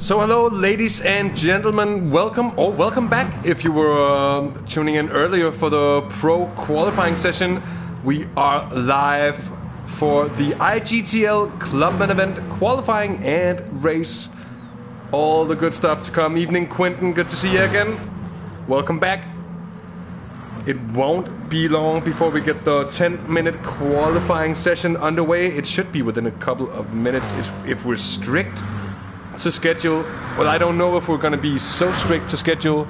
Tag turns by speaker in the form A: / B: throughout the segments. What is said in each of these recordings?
A: So hello ladies and gentlemen, welcome back. If you were tuning in earlier for the pro qualifying session, we are live for the IGTL Clubman event, qualifying and race. All the good stuff to come. Evening Quentin, good to see you again. Welcome back. It won't be long before we get the 10-minute qualifying session underway. It should be within a couple of minutes if we're strict to schedule. Well, I don't know if we're going to be so strict to schedule,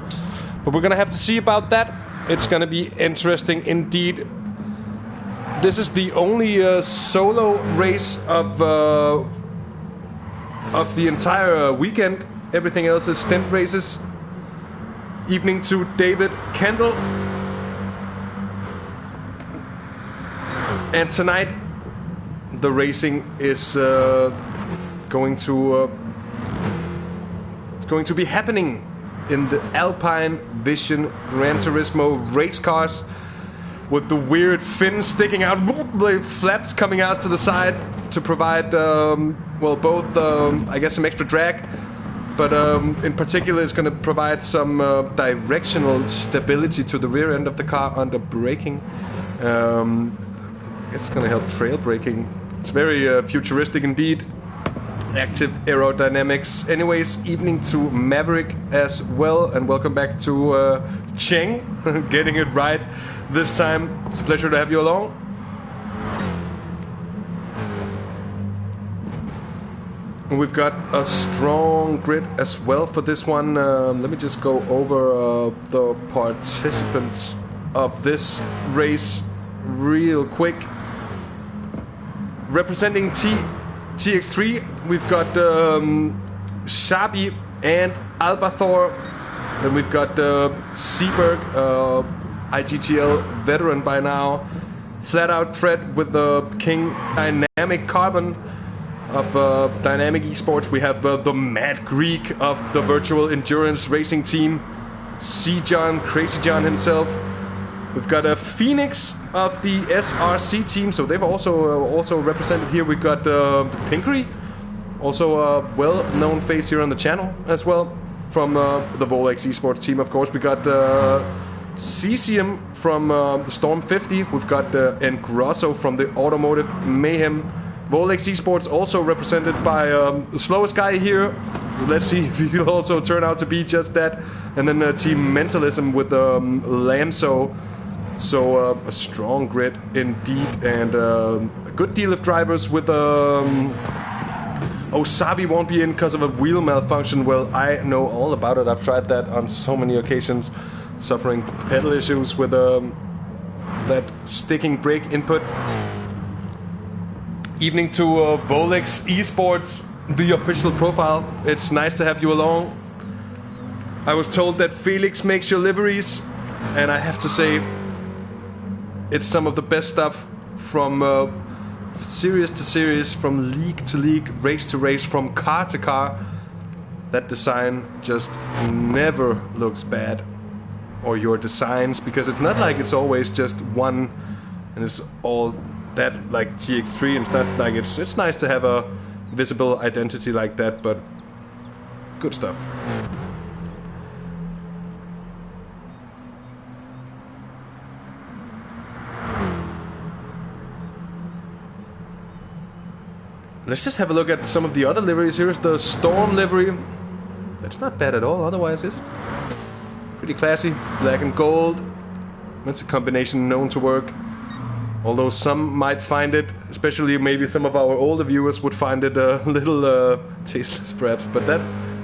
A: but we're going to have to see about that. It's going to be interesting indeed. This is the only solo race of the entire weekend. Everything else is stint races. Evening to David Kendall. And tonight, the racing is going to be happening in the Alpine Vision Gran Turismo race cars, with the weird fins sticking out, the flaps coming out to the side to provide, both, I guess, some extra drag, but in particular it's going to provide some directional stability to the rear end of the car under braking. It's going to help trail braking. It's very futuristic indeed. Active aerodynamics. Anyways, evening to Maverick as well, and welcome back to Cheng, getting it right this time. It's a pleasure to have you along. And we've got a strong grid as well for this one. Let me just go over the participants of this race real quick. Representing TX3, we've got Xabi and Albathor. Then we've got Seberg, IGTL veteran by now. Flat Out Fred with the King Dynamic Carbon of Dynamic Esports. We have the Mad Greek of the Virtual Endurance Racing Team. C-John, Crazy John himself. We've got a Phoenix of the SRC team, so they've also represented here. We've got Pinkery, also a well-known face here on the channel as well, from the Volex Esports team, of course. We got Cesium from the Storm 50. We've got Engrosso from the Automotive Mayhem. Volex Esports also represented by the slowest guy here. Let's see if he'll also turn out to be just that. And then Team Mentalism with Lamso. So a strong grid indeed, and a good deal of drivers with Sabi won't be in because of a wheel malfunction. Well, I know all about it. I've tried that on so many occasions, suffering pedal issues with that sticking brake input. Evening to Volex Esports, the official profile. It's nice to have you along. I was told that Felix makes your liveries, and I have to say, it's some of the best stuff from series to series, from league to league, race to race, from car to car. That design just never looks bad. Or your designs, because it's not like it's always just one and it's all that like TX3, and it's not like it's nice to have a visible identity like that, but good stuff. Let's just have a look at some of the other liveries. Here's the Storm livery. That's not bad at all otherwise, is it? Pretty classy. Black and gold. That's a combination known to work. Although some might find it, especially maybe some of our older viewers would find it a little tasteless perhaps. But that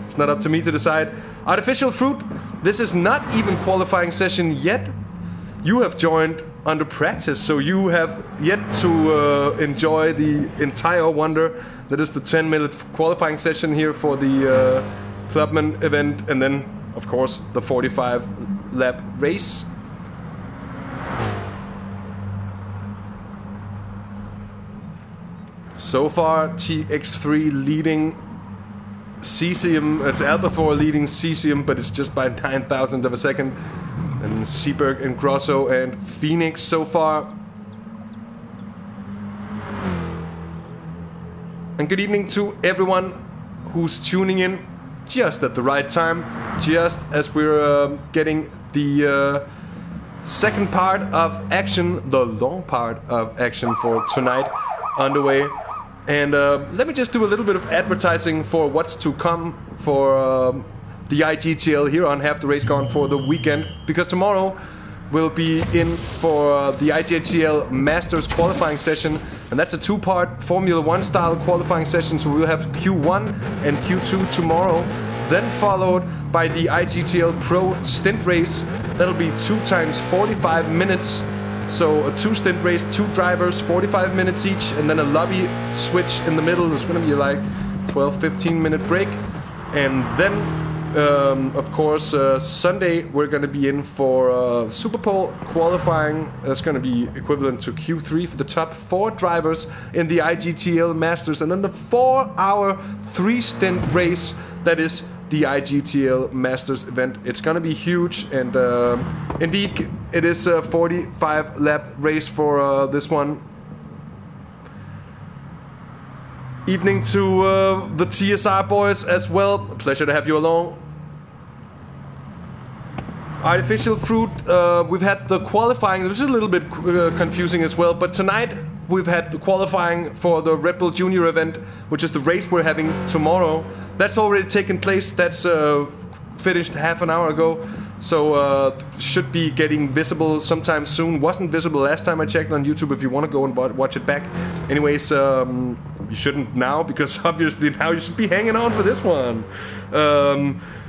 A: is not up to me to decide. Artificial Fruit. This is not even qualifying session yet. You have joined under practice, so you have yet to enjoy the entire wonder that is the 10-minute qualifying session here for the Clubman event, and then, of course, the 45-lap race. So far, TX3 leading Cesium. It's Albathor leading Cesium, but it's just by 9,000 of a second. And Seberg and Grosso and Phoenix so far. And good evening to everyone who's tuning in just at the right time, just as we're getting the second part of action, the long part of action for tonight underway. And let me just do a little bit of advertising for what's to come for the IGTL here on Half the Race Gone for the weekend, because tomorrow we'll be in for the IGTL Masters qualifying session, and that's a two-part Formula 1 style qualifying session, so we'll have Q1 and Q2 tomorrow, then followed by the IGTL Pro stint race. That'll be 2 times 45 minutes, so a 2-stint race, 2 drivers, 45 minutes each, and then a lobby switch in the middle. There's going to be like 12-15 minute break, and then of course, Sunday we're going to be in for Super Pole qualifying. That's going to be equivalent to Q3 for the top 4 drivers in the IGTL Masters, and then the 4-hour 3-stint race that is the IGTL Masters event. It's going to be huge, and indeed it is a 45 lap race for this one. Evening to the TSR boys as well. Pleasure to have you along. Artificial fruit, we've had the qualifying, which is a little bit confusing as well, but tonight we've had the qualifying for the Red Bull Junior event, which is the race we're having tomorrow. That's already taken place. That's finished half an hour ago, so should be getting visible sometime soon. Wasn't visible last time I checked on YouTube. If you want to go and watch it back, anyways, you shouldn't now, because obviously now you should be hanging on for this one.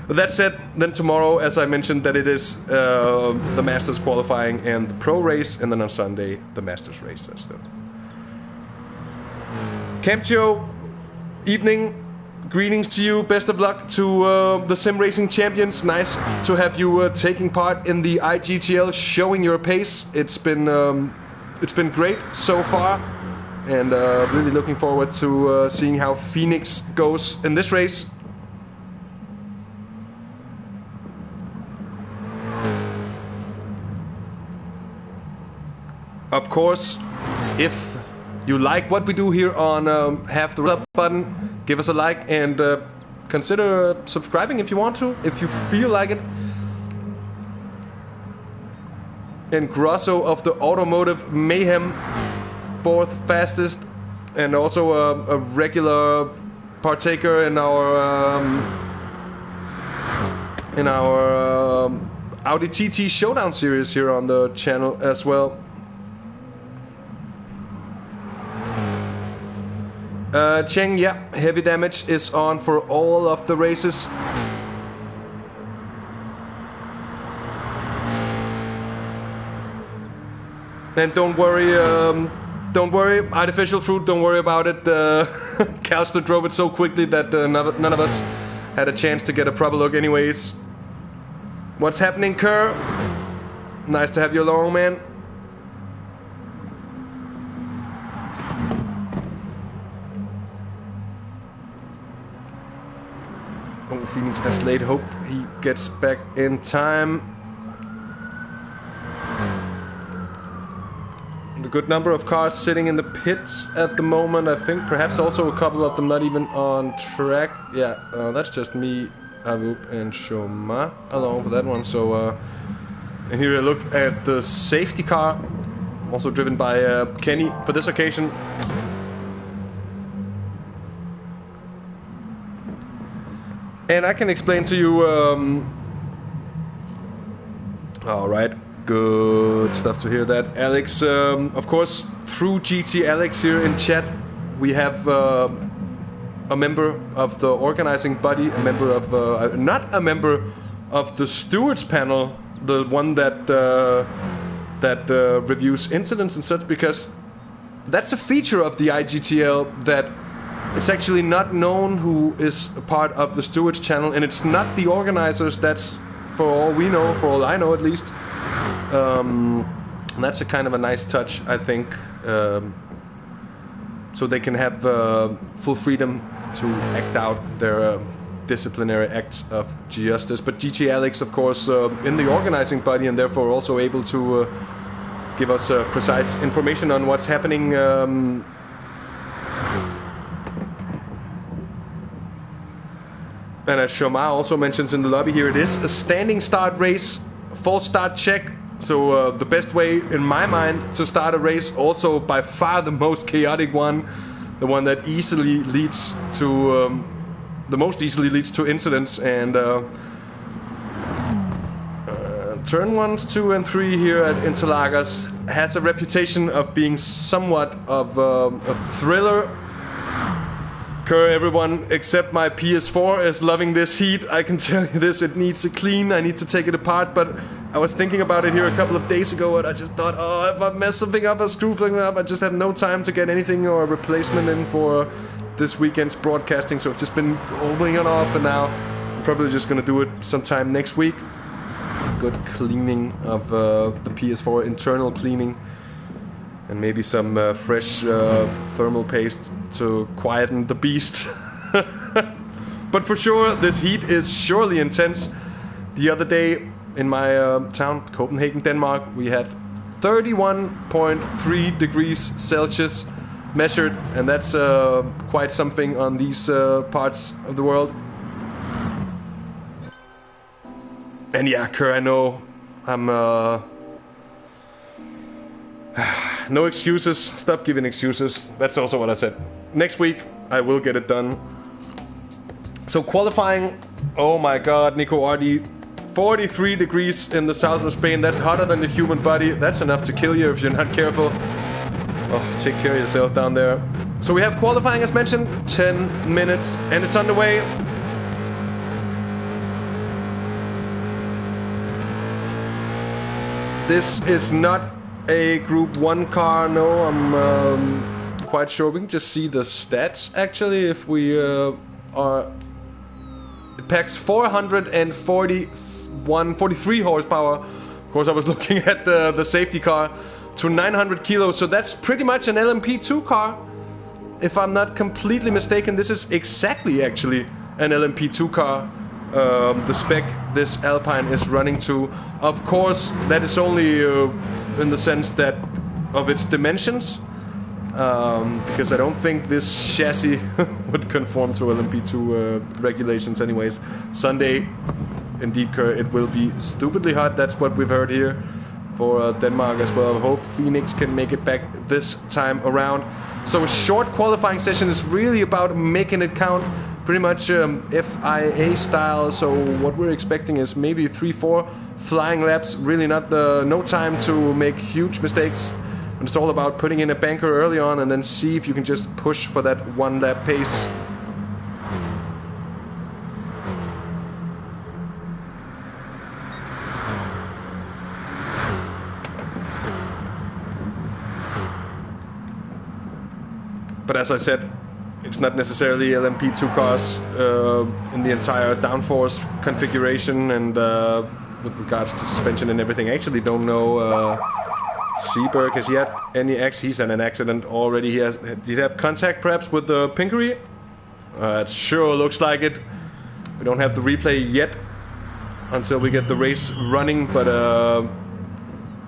A: That said, then tomorrow, as I mentioned, that it is the Masters qualifying and the Pro race, and then on Sunday the Masters race. That's the Camcho. Evening. Greetings to you. Best of luck to the SimRacing champions. Nice to have you taking part in the IGTL, showing your pace. It's been great so far, and really looking forward to seeing how Phoenix goes in this race. Of course, if you like what we do here on Half the Race button, give us a like, and consider subscribing if you want to, if you feel like it. And Grosso of the Automotive Mayhem, 4th fastest, and also a regular partaker in our Audi TT Showdown series here on the channel as well. Cheng, yeah, heavy damage is on for all of the races. And don't worry, artificial fruit, don't worry about it. Calster drove it so quickly that none of us had a chance to get a proper look anyways. What's happening, Kerr? Nice to have you along, man. Oh, Phoenix, that's late. Hope he gets back in time. The good number of cars sitting in the pits at the moment. I think perhaps also a couple of them not even on track. Yeah, that's just me, Avuk, and Shoma along for that one. So, and here a look at the safety car, also driven by Kenny for this occasion. And I can explain to you, alright, good stuff to hear that. Alex, of course, through GT Alex here in chat, we have a member of the organizing body, a member of, not a member of the stewards panel, the one that, reviews incidents and such, because that's a feature of the IGTL that it's actually not known who is a part of the stewards channel, and it's not the organizers. That's, for all we know, for all I know at least. And that's a kind of a nice touch, I think, so they can have full freedom to act out their disciplinary acts of justice. But GT Alex, of course, in the organizing body, and therefore also able to give us precise information on what's happening. And as Shomar also mentions in the lobby here, it is a standing start race, false start check. So the best way, in my mind, to start a race, also by far the most chaotic one, the one that easily leads to, the most easily leads to incidents. And turn 1, 2, and 3 here at Interlagos has a reputation of being somewhat of a thriller. Everyone except my PS4 is loving this heat. I can tell you this, it needs a clean. I need to take it apart, but I was thinking about it here a couple of days ago and I just thought, oh, if I mess something up, I screw something up, I just have no time to get anything or a replacement in for this weekend's broadcasting. So I've just been holding it off, and now I'm probably just gonna do it sometime next week. Good cleaning of the PS4, internal cleaning. And maybe some fresh thermal paste to quieten the beast. But for sure, this heat is surely intense. The other day in my town, Copenhagen, Denmark, we had 31.3 degrees Celsius measured. And that's quite something on these parts of the world. And yeah, Kerr, I know I'm... no excuses. Stop giving excuses. That's also what I said. Next week, I will get it done. So qualifying, oh my god, Nico Ardi, 43 degrees in the south of Spain. That's hotter than the human body. That's enough to kill you if you're not careful. Oh, take care of yourself down there. So we have qualifying, as mentioned, 10 minutes, and it's underway. This is not a Group 1 car, no, I'm quite sure. We can just see the stats, actually, if we are... It packs 443 horsepower. Of course, I was looking at the safety car, to 900 kilos, so that's pretty much an LMP2 car. If I'm not completely mistaken, this is exactly, actually, an LMP2 car. The spec this Alpine is running to. Of course, that is only in the sense that of its dimensions, because I don't think this chassis would conform to LMP2 regulations anyways. Sunday, indeed, it will be stupidly hot. That's what we've heard here for Denmark as well. I hope Phoenix can make it back this time around. So a short qualifying session is really about making it count. Pretty much FIA style, so what we're expecting is maybe 3-4 flying laps. Really no time to make huge mistakes. And it's all about putting in a banker early on and then see if you can just push for that one lap pace. But as I said, it's not necessarily LMP2 cars in the entire downforce configuration, and with regards to suspension and everything. I actually don't know Seberg, has he had any he's had an accident already. Did he have contact perhaps with the Pinkery? It sure looks like it. We don't have the replay yet until we get the race running, but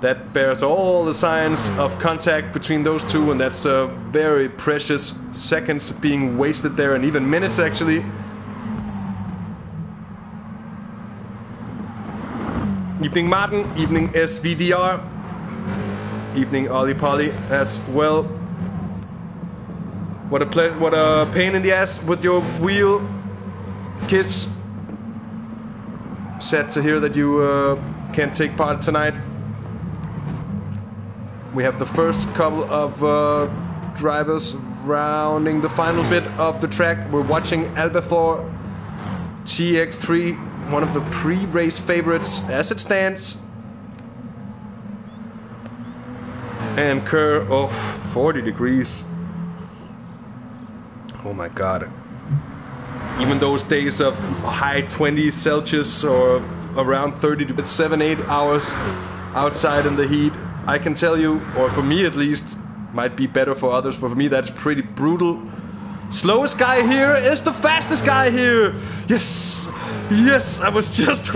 A: that bears all the signs of contact between those two, and that's very precious seconds being wasted there, and even minutes actually. Evening Martin, evening SVDR, evening Ollie Polly as well. What a pain in the ass with your wheel, kids. Sad to hear that you can't take part tonight. We have the first couple of drivers rounding the final bit of the track. We're watching Albathor TX3, one of the pre-race favorites as it stands. And Kerr, 40 degrees. Oh my god. Even those days of high 20s Celsius or around 30 to 7-8 hours outside in the heat, I can tell you, or for me at least, might be better for others. For me, that's pretty brutal. Slowest guy here is the fastest guy here. Yes, yes. I was just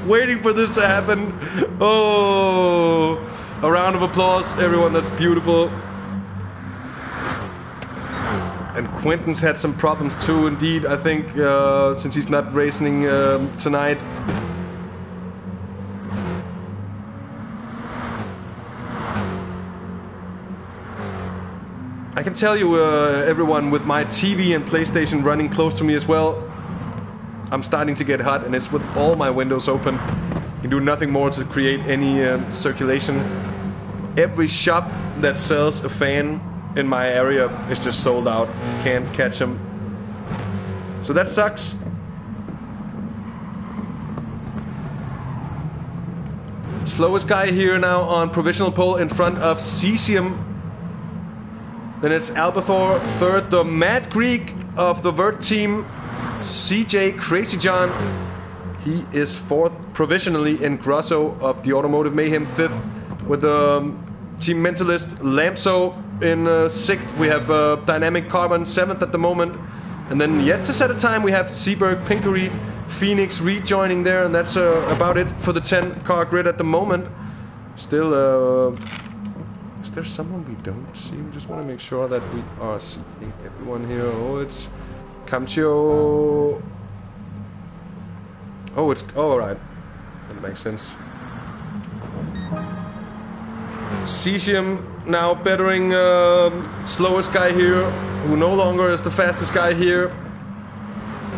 A: waiting for this to happen. Oh, a round of applause, everyone. That's beautiful. And And Quentin's had some problems too, indeed, I think, since he's not racing tonight. I can tell you, everyone, with my TV and PlayStation running close to me as well, I'm starting to get hot, and it's with all my windows open. You can do nothing more to create any circulation. Every shop that sells a fan in my area is just sold out. Can't catch them. So that sucks. Slowest guy here now on provisional pole in front of Cesium. Then it's Albathor third, the Mad Greek of the Vert team, CJ Crazy John. He is fourth provisionally, in Grosso of the Automotive Mayhem fifth, with the Team Mentalist Lamso in sixth. We have Dynamic Carbon seventh at the moment, and then yet to set a time we have Seaberg, Pinkery, Phoenix rejoining there, and that's about it for the 10-car grid at the moment. Still, is there someone we don't see? We just want to make sure that we are seeing everyone here. Oh, it's Camcio. Oh, it's... Oh, alright. That makes sense. Cesium now bettering slowest guy here, who no longer is the fastest guy here.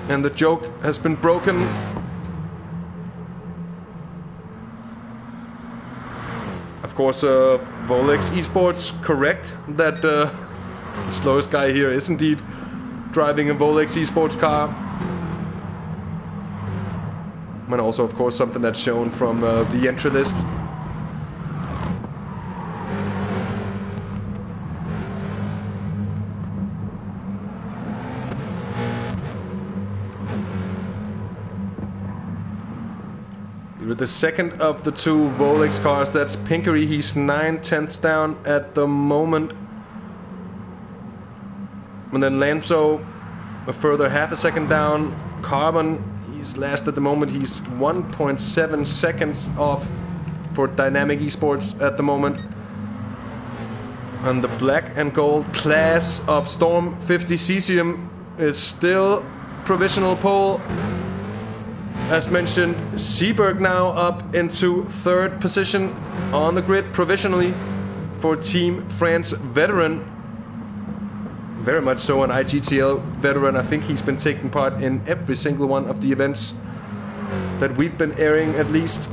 A: And the joke has been broken. Of course, Volex Esports correct that the slowest guy here is indeed driving a Volex Esports car. And also, of course, something that's shown from the entry list. With the second of the two Volex cars, that's Pinkery. He's 9/10 down at the moment. And then Lamso, a further half a second down. Carbon, he's last at the moment. He's 1.7 seconds off for Dynamic Esports at the moment. And the black and gold class of Storm 50 Cesium is still provisional pole. As mentioned, Seaberg now up into third position on the grid provisionally for Team France Veteran. Very much so an IGTL veteran. I think he's been taking part in every single one of the events that we've been airing, at least.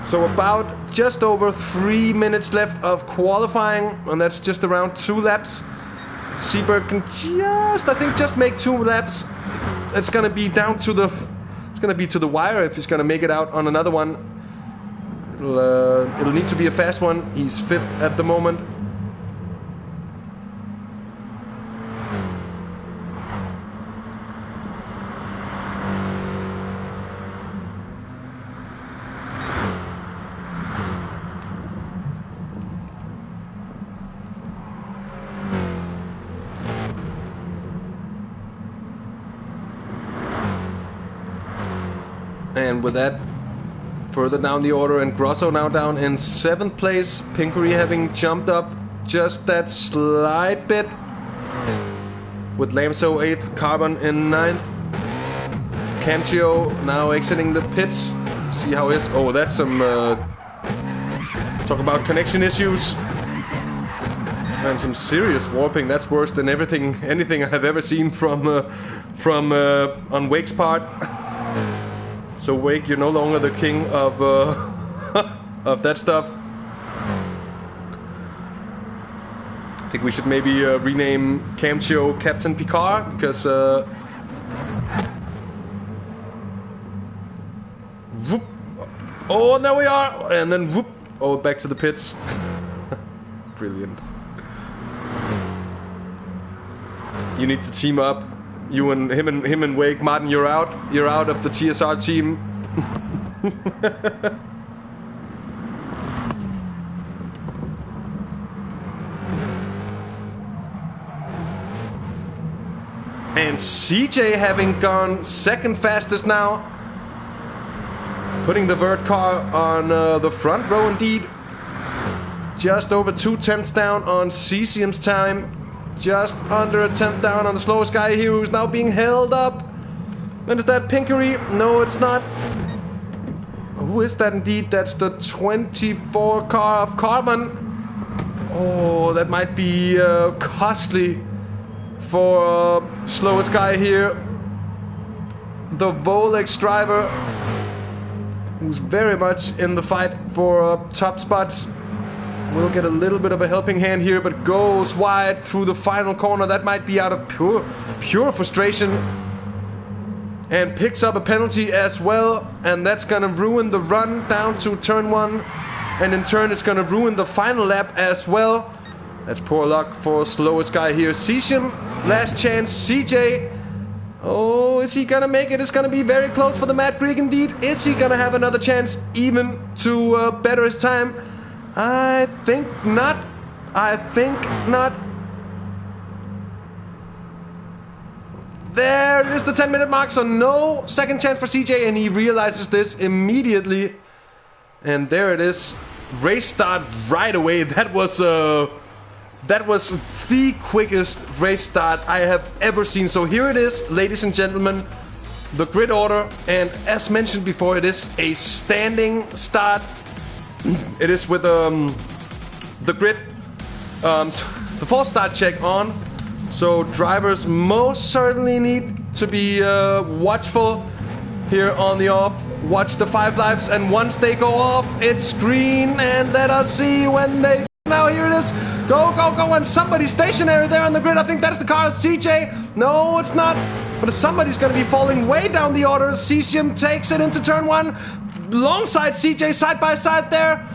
A: So about just over 3 minutes left of qualifying, and that's just around 2 laps. Seaberg can just, I think, just make 2 laps. It's gonna be down to the, it's gonna be to the wire if he's gonna make it out on another one. It'll need to be a fast one. He's 5th at the moment. And with that, further down the order, and Grosso now down in 7th place. Pinkery having jumped up just that slight bit, with Lamso 8th, Carbon in 9th. Camcio now exiting the pits. See how it is. Oh, that's some... talk about connection issues. And some serious warping. That's worse than anything I've ever seen from on Wake's part. So Wake, you're no longer the king of of that stuff. I think we should maybe rename Camcio Captain Picard, because whoop. Oh, there we are, and then whoop. Oh, back to the pits. Brilliant. You need to team up. You and him and Wake. Martin, you're out. You're out of the TSR team. And CJ having gone second fastest now. Putting the vert car on the front row indeed. Just over 2/10 down on Cesium's time. Just under a tenth down on the slowest guy here, who's now being held up. And is that Pinkery? No, it's not. Who is that indeed? That's the 24 car of Clubman. Oh, that might be costly for slowest guy here. The Volex driver, who's very much in the fight for top spots. Will get a little bit of a helping hand here, but goes wide through the final corner. That might be out of pure frustration. And picks up a penalty as well. And that's going to ruin the run down to turn 1. And in turn, it's going to ruin the final lap as well. That's poor luck for slowest guy here. Cesium, last chance. CJ. Oh, is he going to make it? It's going to be very close for the Mad Greek indeed. Is he going to have another chance even to better his time? I think not. I think not. There it is, the 10-minute mark, so no second chance for CJ, and he realizes this immediately. And there it is. Race start right away. That was the quickest race start I have ever seen. So here it is, ladies and gentlemen, the grid order, and as mentioned before, it is a standing start. It is with the grid, the false start check on. So drivers most certainly need to be watchful here on the off. Watch the 5 laps, and once they go off, it's green. And let us see when they... Now here it is. Go, go, go, and somebody's stationary there on the grid. I think that's the car. CJ. No, it's not. But somebody's going to be falling way down the order. Cesium takes it into turn 1. Alongside CJ, side by side there.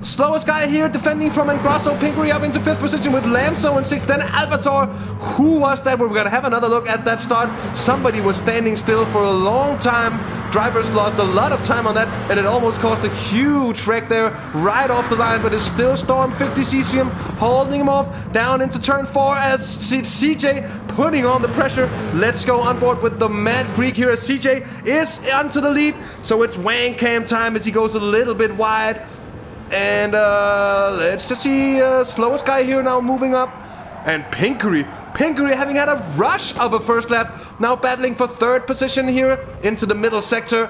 A: Slowest guy here defending from Engrosso. Pinkery up into 5th position with Lamso in 6th. Then Albator. Who was that? We're going to have another look at that start. Somebody was standing still for a long time. Drivers lost a lot of time on that, and it almost caused a huge wreck there right off the line, but it's still Storm 50 Cesium holding him off down into turn 4 as CJ putting on the pressure. Let's go on board with the Mad Greek here as CJ is onto the lead. So it's Wang Cam time as he goes a little bit wide. And let's just see slowest guy here now moving up. And Pinkery having had a rush of a first lap, now battling for 3rd position here into the middle sector.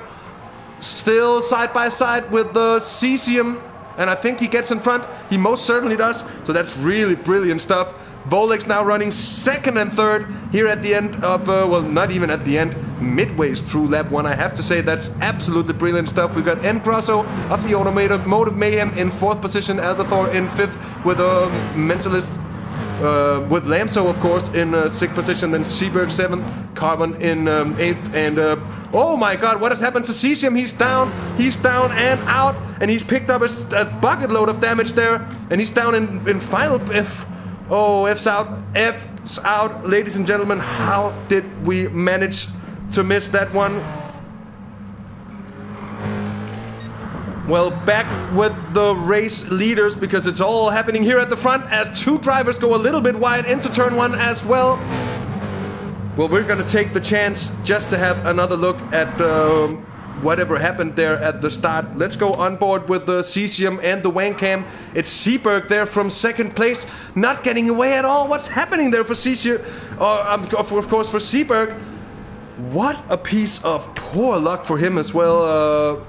A: Still side by side with the Cesium. And I think he gets in front. He most certainly does. So that's really brilliant stuff. Volex now running 2nd and 3rd here at the end of, well, not even at the end, midways through lap 1. I have to say that's absolutely brilliant stuff. We've got Engrosso of the Automotive Mayhem in 4th position, Albathor in 5th with a Mentalist, with Lamso, of course, in 6th position, then Seaberg 7th, Carbon in 8th, and oh my god, what has happened to Cesium? He's down and out, and he's picked up a bucket load of damage there, and he's down in final F. Oh, F's out, ladies and gentlemen. How did we manage to miss that one? Well, back with the race leaders, because it's all happening here at the front as 2 drivers go a little bit wide into turn 1 as well. Well, we're going to take the chance just to have another look at whatever happened there at the start. Let's go on board with the Cesium and the Wang Cam. It's Seaberg there from 2nd place, not getting away at all. What's happening there for Cesium? Of course, for Seaberg. What a piece of poor luck for him as well.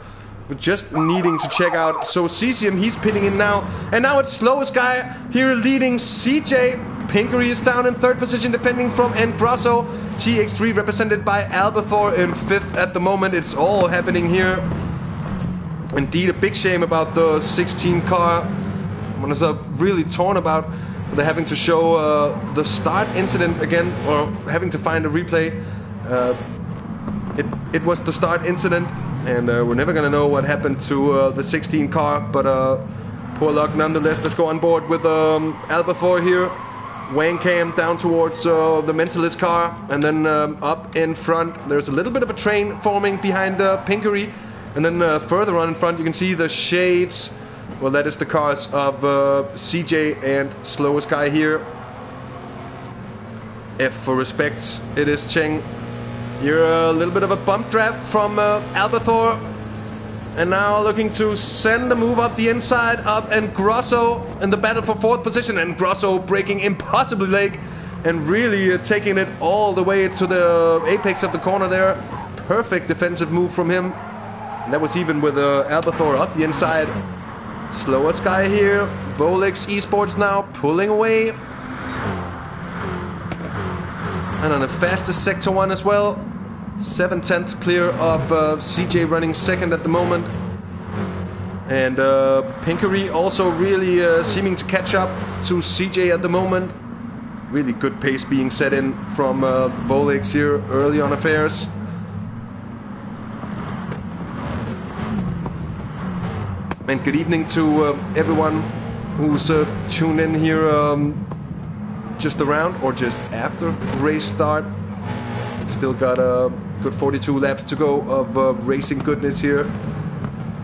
A: Just needing to check out. So Cesium, he's pitting in now. And now it's slowest guy here leading CJ. Pinkery is down in 3rd position, defending from Engrosso. TX3 represented by Albathor in 5th at the moment. It's all happening here. Indeed, a big shame about the 16 car. One is really torn about. They're having to show the start incident again, or having to find a replay. It was the start incident, and we're never gonna know what happened to the 16 car, but poor luck nonetheless. Let's go on board with Albathor here. Wang Cam down towards the Mentalist car, and then up in front there's a little bit of a train forming behind Pinkery, and then further on in front you can see the shades. Well, that is the cars of CJ and slowest guy here. F for respect. It is Cheng. Here a little bit of a bump draft from Albathor. And now looking to send a move up the inside of Grosso in the battle for 4th position. And Grosso breaking impossibly late and really taking it all the way to the apex of the corner there. Perfect defensive move from him. And that was even with Albathor up the inside. Slower Sky here. Volix Esports now pulling away. And on the fastest Sector 1 as well. 7/10 clear of CJ running second at the moment. And Pinkery also really seeming to catch up to CJ at the moment. Really good pace being set in from Volix here early on affairs. And good evening to everyone who's tuned in here just around or just after race start. Still got a good 42 laps to go of racing goodness here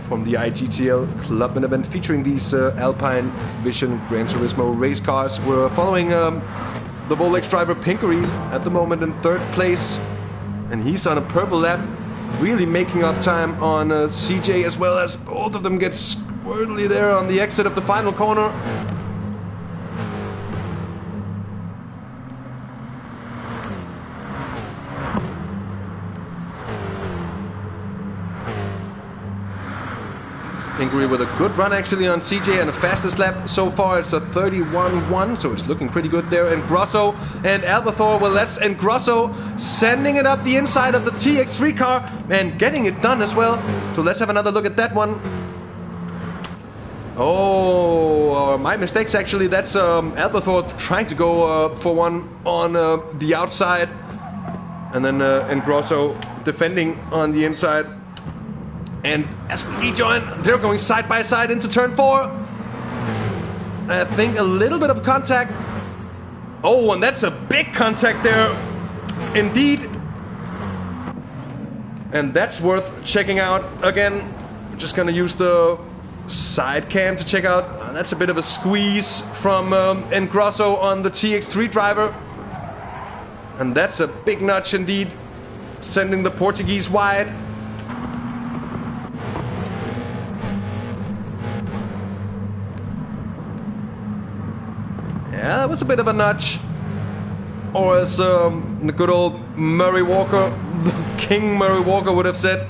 A: from the IGTL Clubman event featuring these Alpine Vision Gran Turismo race cars. We're following the Volix driver Pinkery at the moment in 3rd place, and he's on a purple lap, really making up time on CJ, as well as both of them get squirrely there on the exit of the final corner. Pinkery with a good run actually on CJ and the fastest lap so far. It's a 31-1, so it's looking pretty good there. And Grosso and Albathor, well, that's and Grosso sending it up the inside of the TX3 car and getting it done as well. So let's have another look at that one. Oh, my mistakes actually. That's Albathor trying to go for one on the outside. And then Grosso defending on the inside. And as we rejoin, they're going side by side into turn 4. I think a little bit of contact. Oh, and that's a big contact there. Indeed. And that's worth checking out. Again, I'm just gonna use the side cam to check out. That's a bit of a squeeze from Grosso on the TX3 driver. And that's a big notch indeed. Sending the Portuguese wide. Yeah, that was a bit of a nudge. Or as the good old Murray Walker, the King Murray Walker would have said,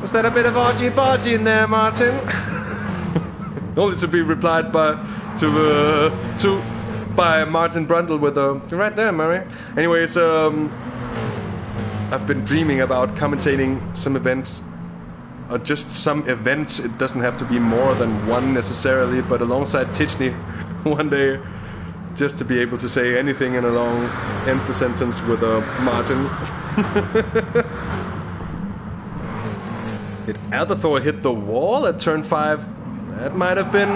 A: was that a bit of argy-bargy in there, Martin? Only to be replied by Martin Brundle with you're right there, Murray. Anyways, I've been dreaming about commentating some events. Or just some events. It doesn't have to be more than one necessarily, but alongside Tichney one day, just to be able to say anything in a long end the sentence with Martin. Did Albathor hit the wall at turn 5? That might have been.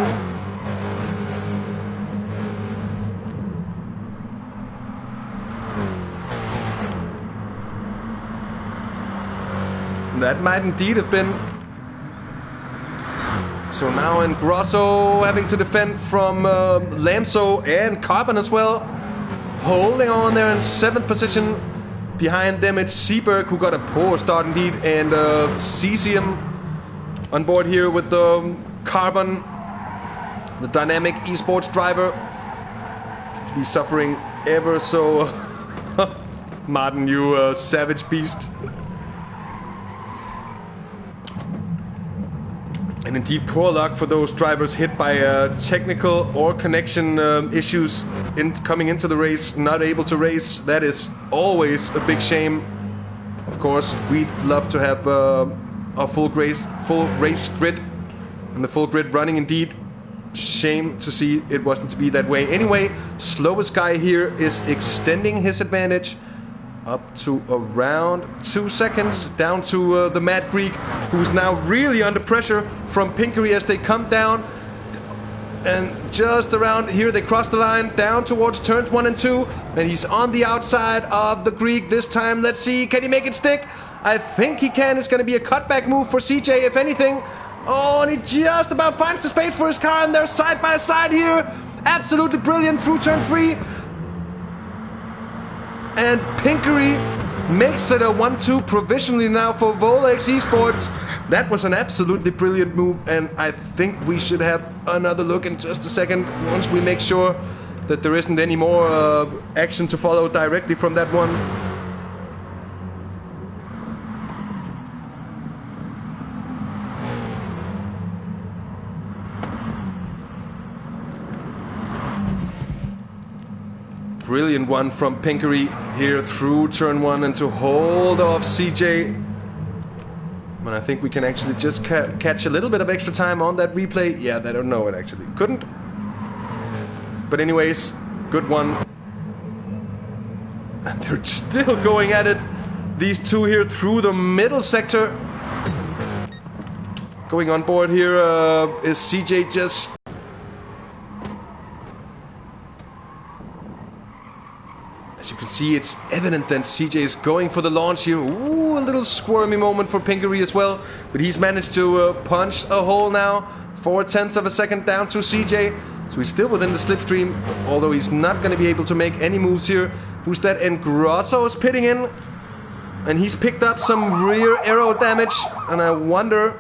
A: That might indeed have been. So now Grosso having to defend from Lamso and Carbon as well. Holding on there in 7th position. Behind them it's Seaberg, who got a poor start indeed. And Cesium on board here with the Carbon, the dynamic esports driver. To be suffering ever so. Martin, you savage beast. And indeed, poor luck for those drivers hit by technical or connection issues coming into the race, not able to race. That is always a big shame. Of course, we'd love to have a full race grid, and the full grid running indeed. Shame to see it wasn't to be that way. Anyway, slowest guy here is extending his advantage up to around 2 seconds, down to the Mad Greek, who's now really under pressure from Pinkery as they come down. And just around here, they cross the line, down towards turns 1 and 2. And he's on the outside of the Greek this time. Let's see, can he make it stick? I think he can. It's going to be a cutback move for CJ, if anything. Oh, and he just about finds the space for his car, and they're side by side here. Absolutely brilliant through turn 3. and Pinkery makes it a 1-2 provisionally now for Volex Esports. That was an absolutely brilliant move, and I think we should have another look in just a second once we make sure that there isn't any more action to follow directly from that one. Brilliant one from Pinkery here through turn 1 and to hold off CJ. And I think we can actually just catch a little bit of extra time on that replay. Yeah, I don't know it actually. Couldn't. But anyways, good one. And they're still going at it. These two here through the middle sector. Going on board here is CJ just... As you can see, it's evident that CJ is going for the launch here. Ooh, a little squirmy moment for Pinkery as well. But he's managed to punch a hole now. 0.4 of a second down to CJ. So he's still within the slipstream, although he's not going to be able to make any moves here. Who's that? Engrosso's pitting in. And he's picked up some rear aero damage. And I wonder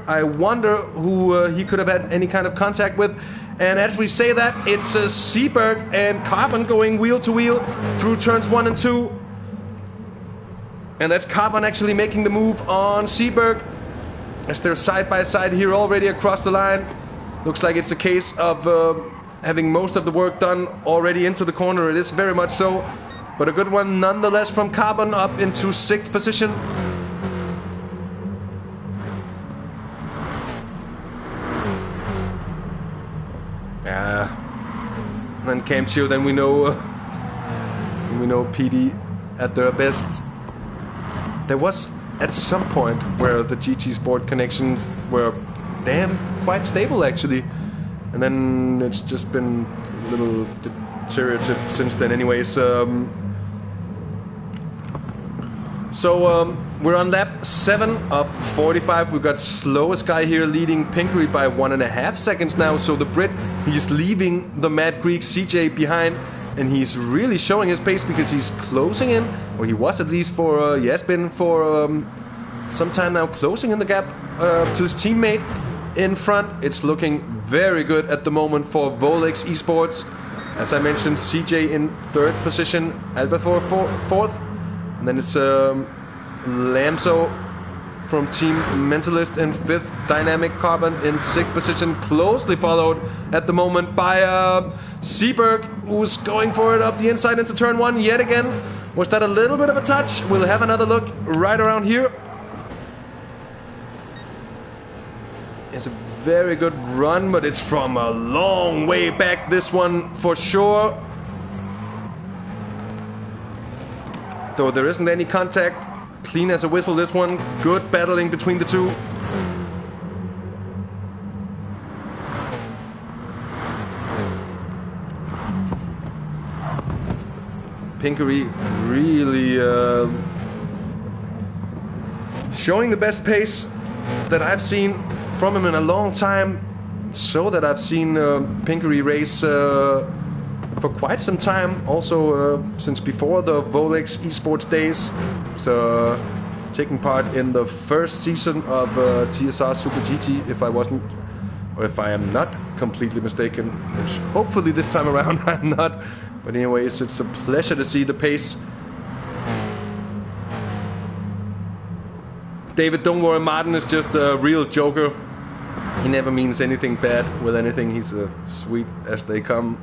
A: who he could have had any kind of contact with. And as we say that, it's Seberg and Carbon going wheel to wheel through turns 1 and 2. And that's Carbon actually making the move on Seberg, as they're side by side here already across the line. Looks like it's a case of having most of the work done already into the corner. It is very much so. But a good one nonetheless from Carbon up into 6th position. And Cam Chiu, then we know PD at their best. There was at some point where the GT Sport connections were quite stable actually, and then it's just been a little deteriorative since then. Anyways, we're on lap 7 of 45. We've got slowest guy here leading Pinkery by 1.5 seconds now. So the Brit, he's leaving the Mad Greek CJ behind, and he's really showing his pace because he's closing in, or he was at least for he has been for some time now, closing in the gap to his teammate in front. It's looking very good at the moment for Volex Esports. As I mentioned, CJ in 3rd position, Albathor 4th. And then it's Lamso from Team Mentalist in 5th, Dynamic Carbon in 6th position, closely followed at the moment by Seberg, who's going for it up the inside into turn 1 yet again. Was that a little bit of a touch? We'll have another look right around here. It's a very good run, but it's from a long way back, this one for sure. Though there isn't any contact. Clean as a whistle, this one. Good battling between the two. Pinkery really showing the best pace that I've seen from him in a long time. So that I've seen Pinkery race for quite some time, also since before the Volex Esports days. So taking part in the first season of TSR Super GT, if I am not completely mistaken, which hopefully this time around I'm not. But anyways, it's a pleasure to see the pace. David, don't worry, Martin is just a real joker. He never means anything bad with anything. He's sweet as they come.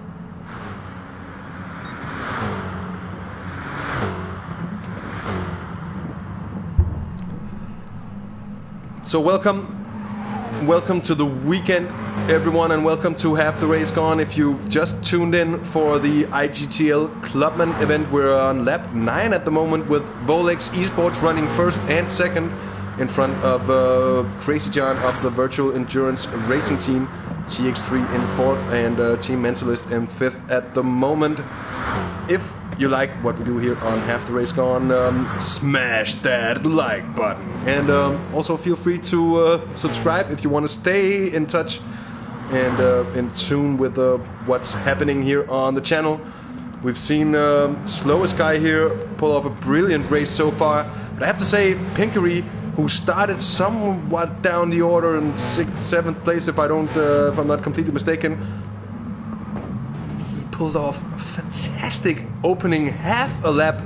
A: So welcome to the weekend, everyone, and welcome to Half the Race Gone. If you just tuned in for the IGTL Clubman event, we're on lap 9 at the moment with Volex Esports running 1st and 2nd in front of Crazy John of the Virtual Endurance Racing Team, TX3 in 4th, and Team Mentalist in 5th at the moment. If you like what we do here on Half the Race Gone, smash that like button. And also feel free to subscribe if you want to stay in touch and in tune with what's happening here on the channel. We've seen Slowest Guy here pull off a brilliant race so far. But I have to say, Pinkery, who started somewhat down the order in 6th, 7th place, if I'm not completely mistaken, he pulled off a fantastic opening half a lap.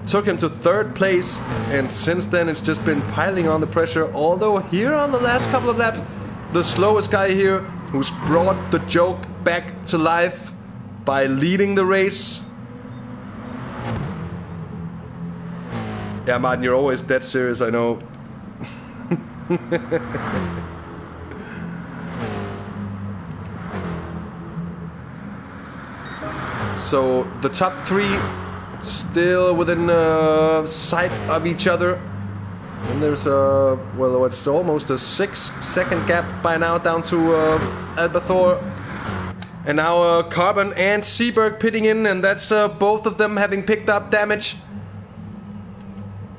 A: Took him to 3rd place, and since then it's just been piling on the pressure. Although here on the last couple of laps, the Slowest Guy here, who's brought the joke back to life by leading the race. Yeah, Martin, you're always dead serious, I know. So the top 3 still within sight of each other. And there's well, it's almost a 6-second gap by now down to Albathor. And now Carbon and Seberg pitting in, and that's both of them having picked up damage.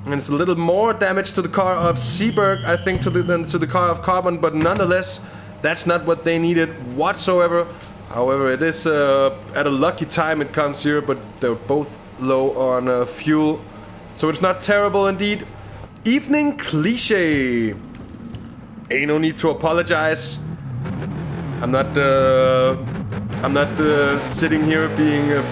A: And it's a little more damage to the car of Seberg, I think, than to the car of Carbon, but nonetheless, that's not what they needed whatsoever. However, it is at a lucky time it comes here, but they're both low on fuel, so it's not terrible indeed. Evening Cliche. Ain't no need to apologize. I'm not sitting here being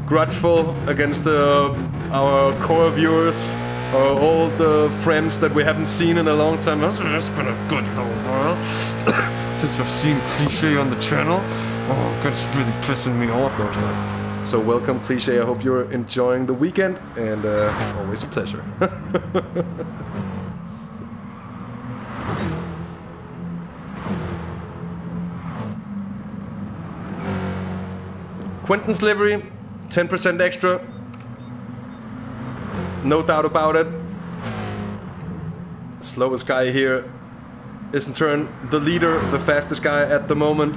A: grudgeful against our core viewers, our old friends that we haven't seen in a long time. It's been a good little while since I've seen Cliche on the channel. Oh, that's really pissing me off. No, it's not. So welcome, Cliche. I hope you're enjoying the weekend, and always a pleasure. Quentin's livery, 10% extra. No doubt about it. Slowest guy here is in turn the leader, the fastest guy at the moment.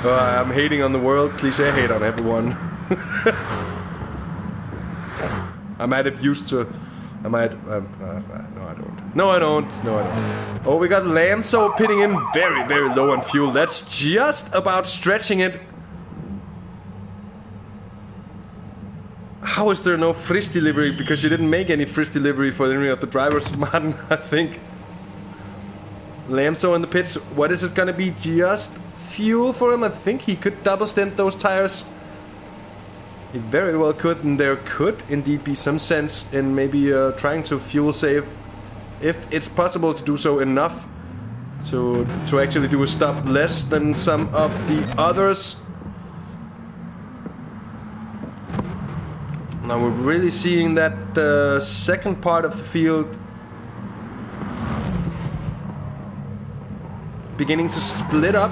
A: I'm hating on the world. Cliche hate on everyone. I might have used to. I might. No, I don't. No, I don't. No, I don't. Oh, we got Lamso pitting in very, very low on fuel. That's just about stretching it. How is there no Frisch delivery? Because you didn't make any Frisch delivery for any of the drivers, Martin, I think. Lamso in the pits. What is it gonna be? Just fuel for him? I think he could double stint those tires. He very well could, and there could indeed be some sense in maybe trying to fuel save, if it's possible to do so enough to actually do a stop less than some of the others. Now we're really seeing that the second part of the field beginning to split up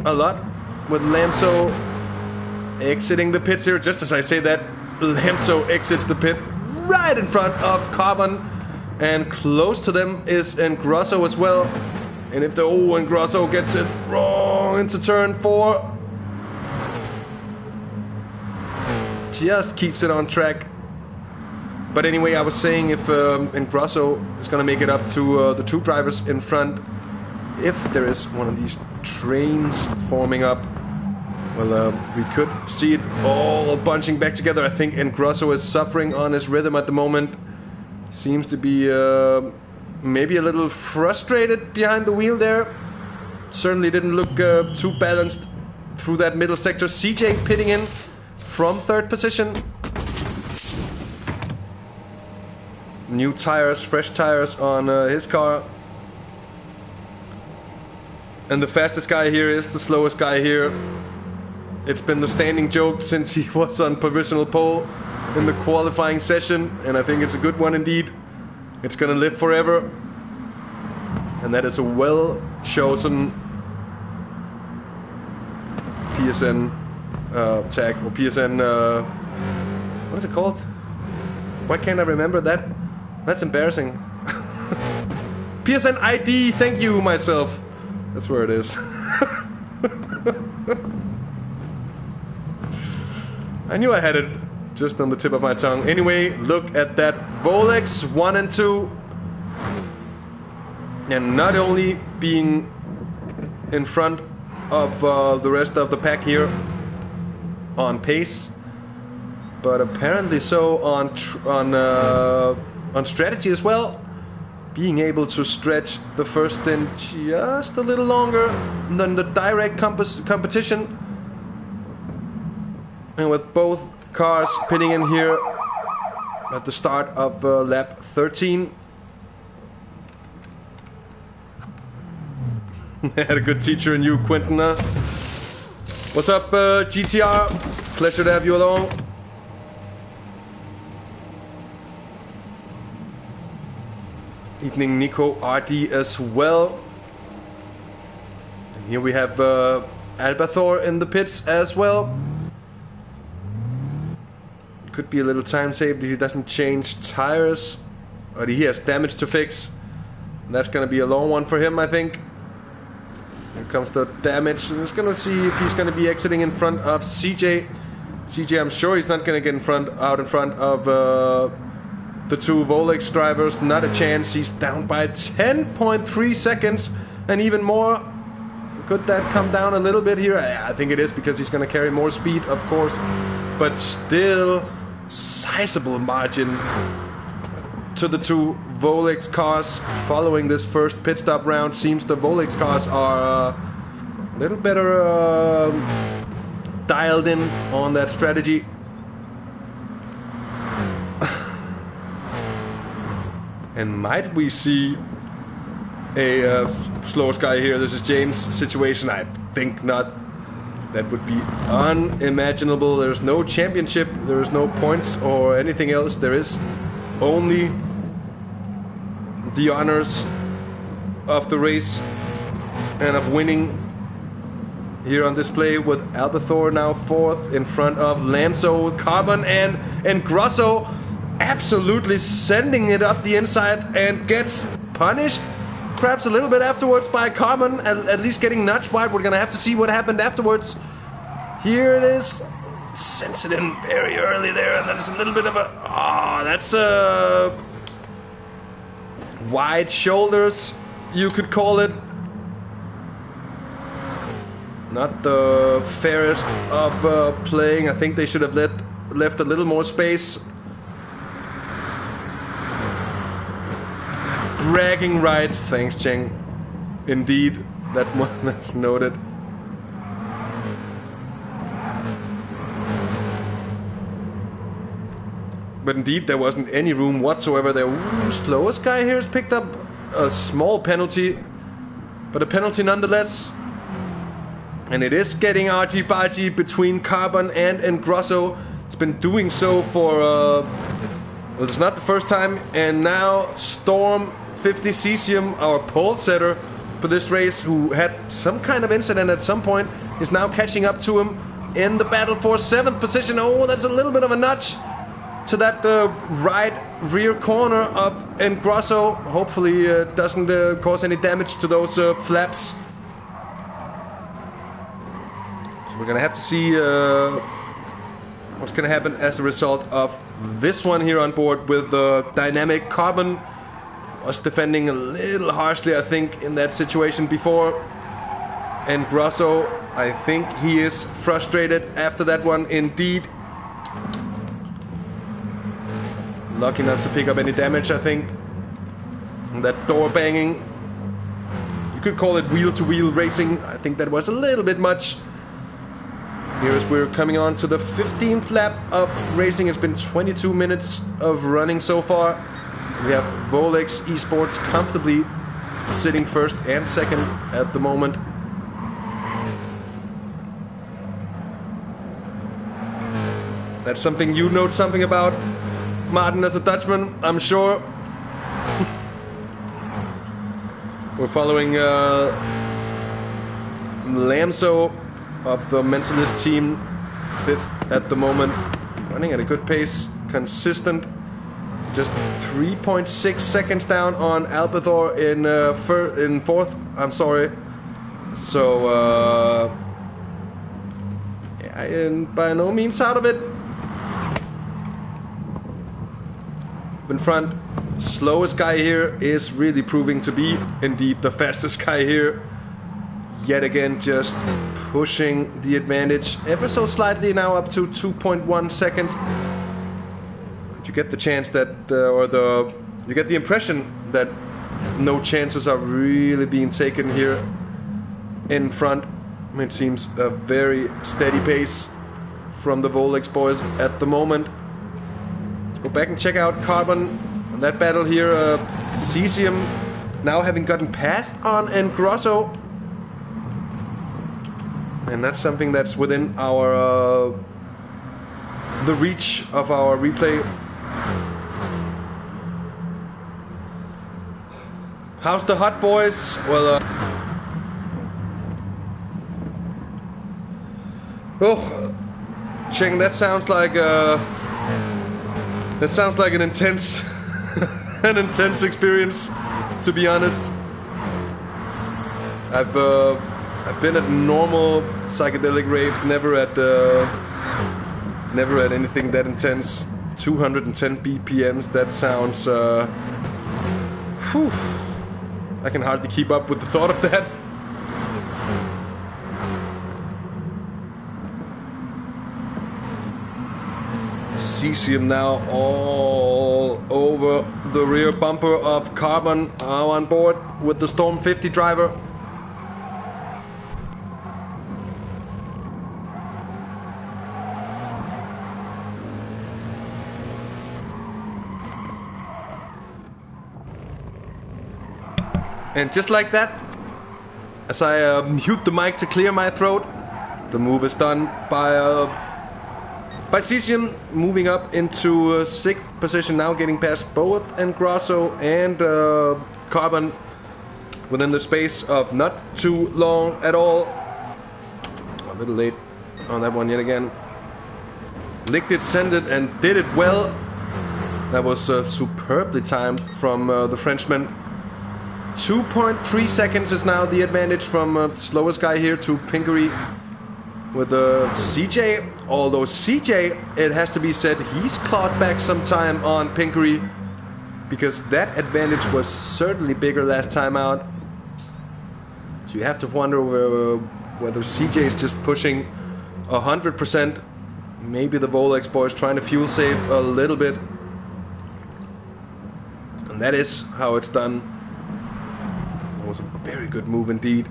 A: a lot, with Lamso exiting the pits here. Just as I say that, Lamso exits the pit right in front of Carbon, and close to them is Engrosso as well. And if the Engrosso gets it wrong into turn 4, just keeps it on track. But anyway, I was saying, if Engrosso is gonna make it up to the 2 drivers in front, if there is one of these trains forming up, well, we could see it all bunching back together. I think Engrosso is suffering on his rhythm at the moment. Seems to be maybe a little frustrated behind the wheel there. Certainly didn't look too balanced through that middle sector. CJ pitting in from 3rd position. New tires, fresh tires on his car. And the fastest guy here is the slowest guy here. It's been the standing joke since he was on provisional pole in the qualifying session, and I think it's a good one indeed. It's gonna live forever. And that is a well-chosen PSN tag, or PSN, what is it called? Why can't I remember that? That's embarrassing. PSN ID, thank you, myself. That's where it is. I knew I had it just on the tip of my tongue. Anyway, look at that. Volex 1 and 2. And not only being in front of the rest of the pack here on pace, but apparently so on strategy as well. Being able to stretch the first stint just a little longer than the direct competition. And with both cars pitting in here at the start of lap 13. Had a good teacher in you, Quentin. What's up, GTR? Pleasure to have you along. Evening, Nico RD as well. And here we have Albathor in the pits as well. Could be a little time saved if he doesn't change tires. But he has damage to fix. And that's going to be a long one for him, I think. Here comes the damage. And he's going to see if he's going to be exiting in front of CJ. CJ, I'm sure he's not going to get out in front of the two Volex drivers. Not a chance. He's down by 10.3 seconds. And even more. Could that come down a little bit here? I think it is, because he's going to carry more speed, of course. But still, sizable margin to the two Volex cars following this first pit stop round. Seems the Volex cars are a little better dialed in on that strategy. And might we see a slow sky here? This is James' situation. I think not. That would be unimaginable. There's no championship, there is no points or anything else. There is only the honors of the race and of winning here on display, with Albathor now fourth in front of Lanzo, Carbon and Grosso absolutely sending it up the inside, and gets punished perhaps a little bit afterwards by Carbon, at least getting nudged wide. We're gonna have to see what happened afterwards. Here it is. Sends it in very early there, and there's a little bit of a... Oh, that's wide shoulders, you could call it. Not the fairest of playing. I think they should have left a little more space. Bragging rights, thanks Cheng. Indeed, that's noted. But indeed, there wasn't any room whatsoever there. Ooh, slowest guy here has picked up a small penalty, but a penalty nonetheless. And it is getting argy-bargy between Carbon and Grosso. It's been doing so for... well, it's not the first time. And now Storm 50 Cesium, our pole setter for this race, who had some kind of incident at some point, is now catching up to him in the battle for 7th position. Oh, that's a little bit of a nudge to that right rear corner of Grosso. Hopefully it doesn't cause any damage to those flaps. So we're gonna have to see what's gonna happen as a result of this one here on board with the dynamic. Carbon was defending a little harshly, I think, in that situation before. And Grosso, I think he is frustrated after that one indeed. Lucky not to pick up any damage, I think. And that door banging, you could call it wheel-to-wheel racing. I think that was a little bit much. Here as we're coming on to the 15th lap of racing. It's been 22 minutes of running so far. We have Volex Esports comfortably sitting first and second at the moment. That's something you know something about, Martin, as a Dutchman, I'm sure. We're following Lamso of the Mentalist team, 5th at the moment, running at a good pace, consistent. Just 3.6 seconds down on Albathor in 4th. I'm sorry. So yeah, and by no means out of it. In front, slowest guy here is really proving to be indeed the fastest guy here. yet again just pushing the advantage ever so slightly now up to 2.1 seconds. You get the chance that, you get the impression that no chances are really being taken here in front. It seems a very steady pace from the Volex boys at the moment. Let's go back and check out Carbon and that battle here. Cesium now having gotten past on Engrosso. And that's something that's within our the reach of our replay. How's the hot boys? Well, checking. That sounds like an intense, an intense experience. To be honest, I've been at normal psychedelic raves, never at anything that intense. 210 BPMs. That sounds. I can hardly keep up with the thought of that. Cesium now all over the rear bumper of Carbon, on board with the Storm 50 driver. And just like that, as I mute the mic to clear my throat, the move is done by Cesium, moving up into 6th position now, getting past both Engrosso and Carbon within the space of not too long at all. A little late on that one yet again. Licked it, sent it, and did it well. That was superbly timed from the Frenchman. 2.3 seconds is now the advantage from slowest guy here to Pinkery with CJ. Although CJ, it has to be said, he's clawed back some time on Pinkery, because that advantage was certainly bigger last time out. So you have to wonder whether CJ is just pushing 100%. Maybe the Volex boys trying to fuel save a little bit. And that is how it's done. That was a very good move indeed.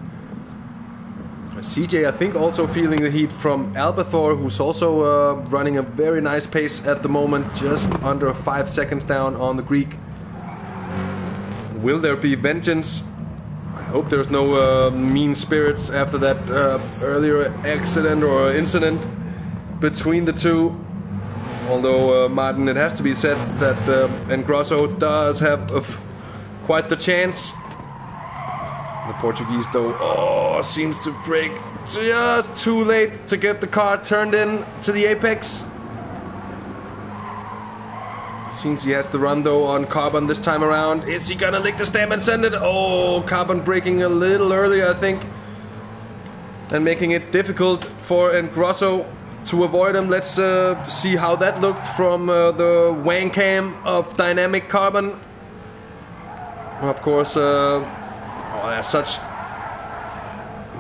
A: CJ, I think, also feeling the heat from Albathor, who's also running a very nice pace at the moment, just under 5 seconds down on the Greek. Will there be vengeance? I hope there's no mean spirits after that earlier accident or incident between the two. Although, Martin, it has to be said that Engrosso does have quite the chance. The Portuguese, though, seems to brake just too late to get the car turned in to the apex. Seems he has the run, though, on Carbon this time around. Is he gonna lick the stamp and send it? Oh, Carbon braking a little earlier, I think, and making it difficult for Engrosso to avoid him. Let's see how that looked from the wang cam of Dynamic Carbon. Of course, that's such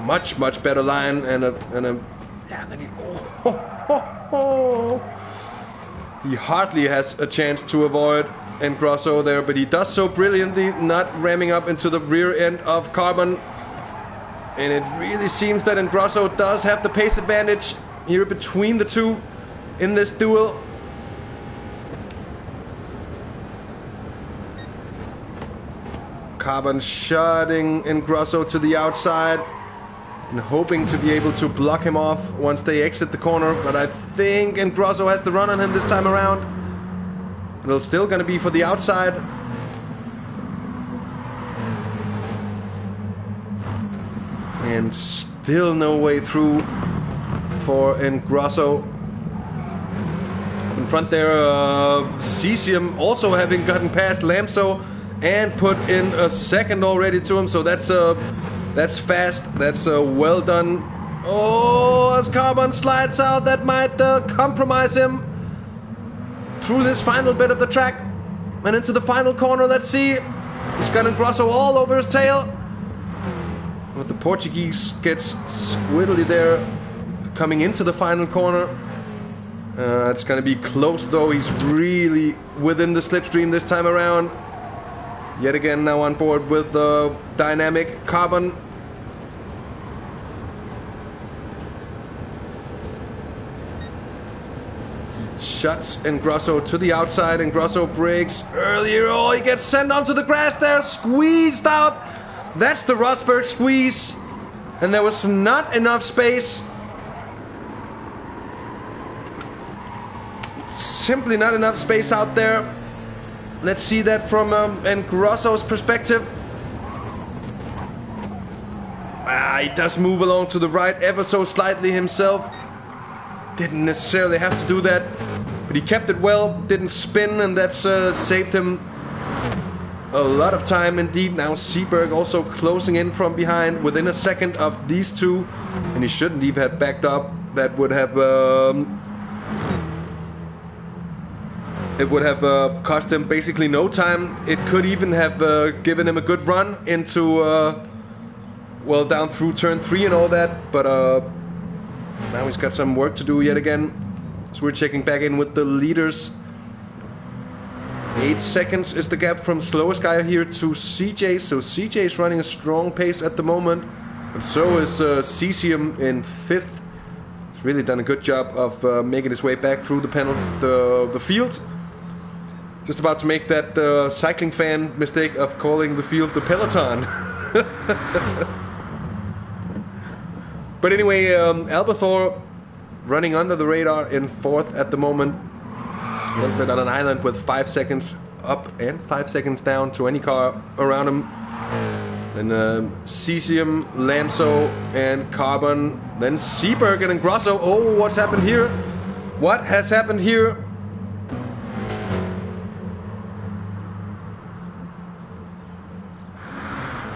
A: much better line and a yeah. Then he hardly has a chance to avoid Engrosso there, but he does so brilliantly, not ramming up into the rear end of Carbon. And it really seems that Engrosso does have the pace advantage here between the two in this duel. Carbon shutting Engrosso to the outside and hoping to be able to block him off once they exit the corner. But I think Engrosso has the run on him this time around. It'll still gonna be for the outside. And still no way through for Engrosso. In front there, Cesium also having gotten past Lamso and put in a second already to him, so that's fast, that's well done. Oh, as Carbon slides out, that might compromise him through this final bit of the track and into the final corner. Let's see, he's got Engrosso all over his tail. But the Portuguese gets squiddly there, coming into the final corner. It's going to be close though. He's really within the slipstream this time around. Yet again now on board with the dynamic carbon. Shuts Grosso to the outside, and Grosso breaks earlier. Oh, he gets sent onto the grass there, squeezed out. That's the Rosberg squeeze. And there was not enough space. Simply not enough space out there. Let's see that from Grosso's perspective. He does move along to the right ever so slightly himself. Didn't necessarily have to do that, but he kept it well, didn't spin, and that's saved him a lot of time indeed. Now Seberg also closing in from behind within a second of these two, and he shouldn't even have backed up. That would have it would have cost him basically no time. It could even have given him a good run into well, down through turn 3 and all that, but now he's got some work to do yet again. So we're checking back in with the leaders. 8 seconds is the gap from slowest guy here to CJ. So CJ is running a strong pace at the moment. And so is Cesium in 5th. He's really done a good job of making his way back through the field. Just about to make that cycling fan mistake of calling the field the peloton. But anyway, Albathor running under the radar in 4th at the moment. A little bit on an island with 5 seconds up and 5 seconds down to any car around him. Then Cesium, Lanzo, and Carbon. Then Seberg and Grosso. Oh, what's happened here? What has happened here?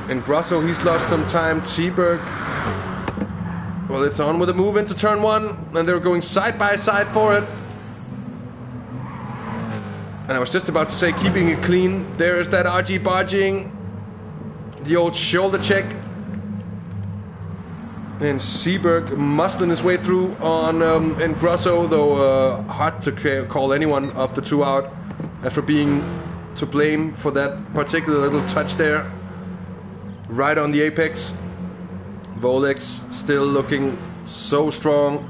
A: And Grosso, he's lost some time. Seberg. Well, it's on with a move into turn 1, and they're going side by side for it. And I was just about to say, keeping it clean. There is that RG barging. The old shoulder check. And Seberg muscling his way through on and Grosso, though hard to call anyone of the two out after being to blame for that particular little touch there. Right on the apex. Volex still looking so strong,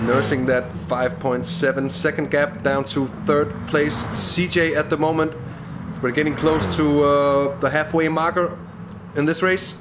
A: nursing that 5.7 second gap down to 3rd place. CJ at the moment. We're getting close to the halfway marker in this race.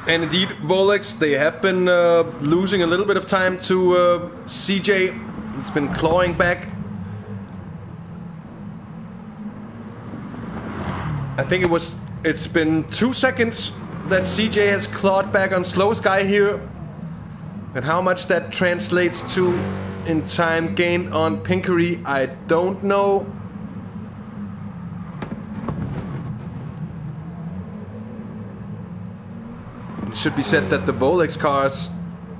A: And indeed, Volex, they have been losing a little bit of time to CJ. He's been clawing back. I think it's been 2 seconds that CJ has clawed back on slowest guy here. And how much that translates to in time gained on Pinkery, I don't know. It should be said that the Volex cars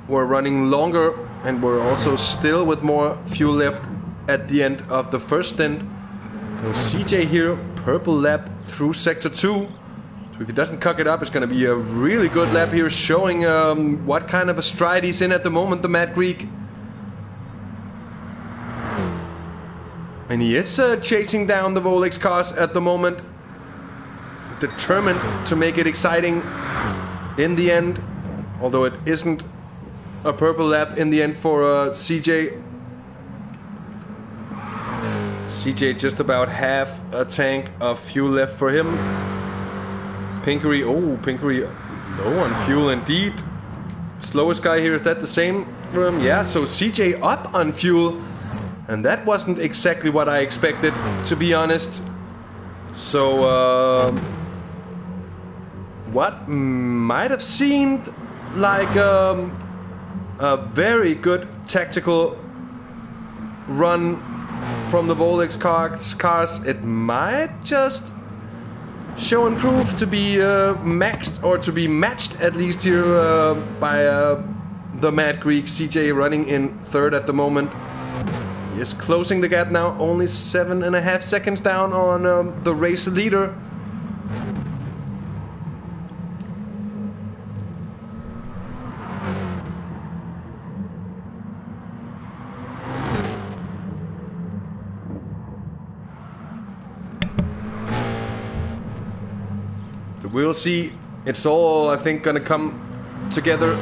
A: were running longer and were also still with more fuel left at the end of the first stint. So CJ here, purple lap through sector 2. So if he doesn't cuck it up, it's going to be a really good lap here, showing what kind of a stride he's in at the moment, the Mad Greek. And he is chasing down the Volex cars at the moment, determined to make it exciting in the end, although it isn't a purple lap in the end for CJ. CJ just about half a tank of fuel left for him. Pinkery, oh, Pinkery low on fuel indeed. Slowest guy here, is that the same? Yeah, so CJ up on fuel, and that wasn't exactly what I expected, to be honest. So, what might have seemed like a very good tactical run from the Volex cars, it might just show and prove to be maxed, or to be matched at least here by the Mad Greek. CJ running in third at the moment. He is closing the gap now, only 7.5 seconds down on the race leader. We'll see. It's all, I think, gonna come together.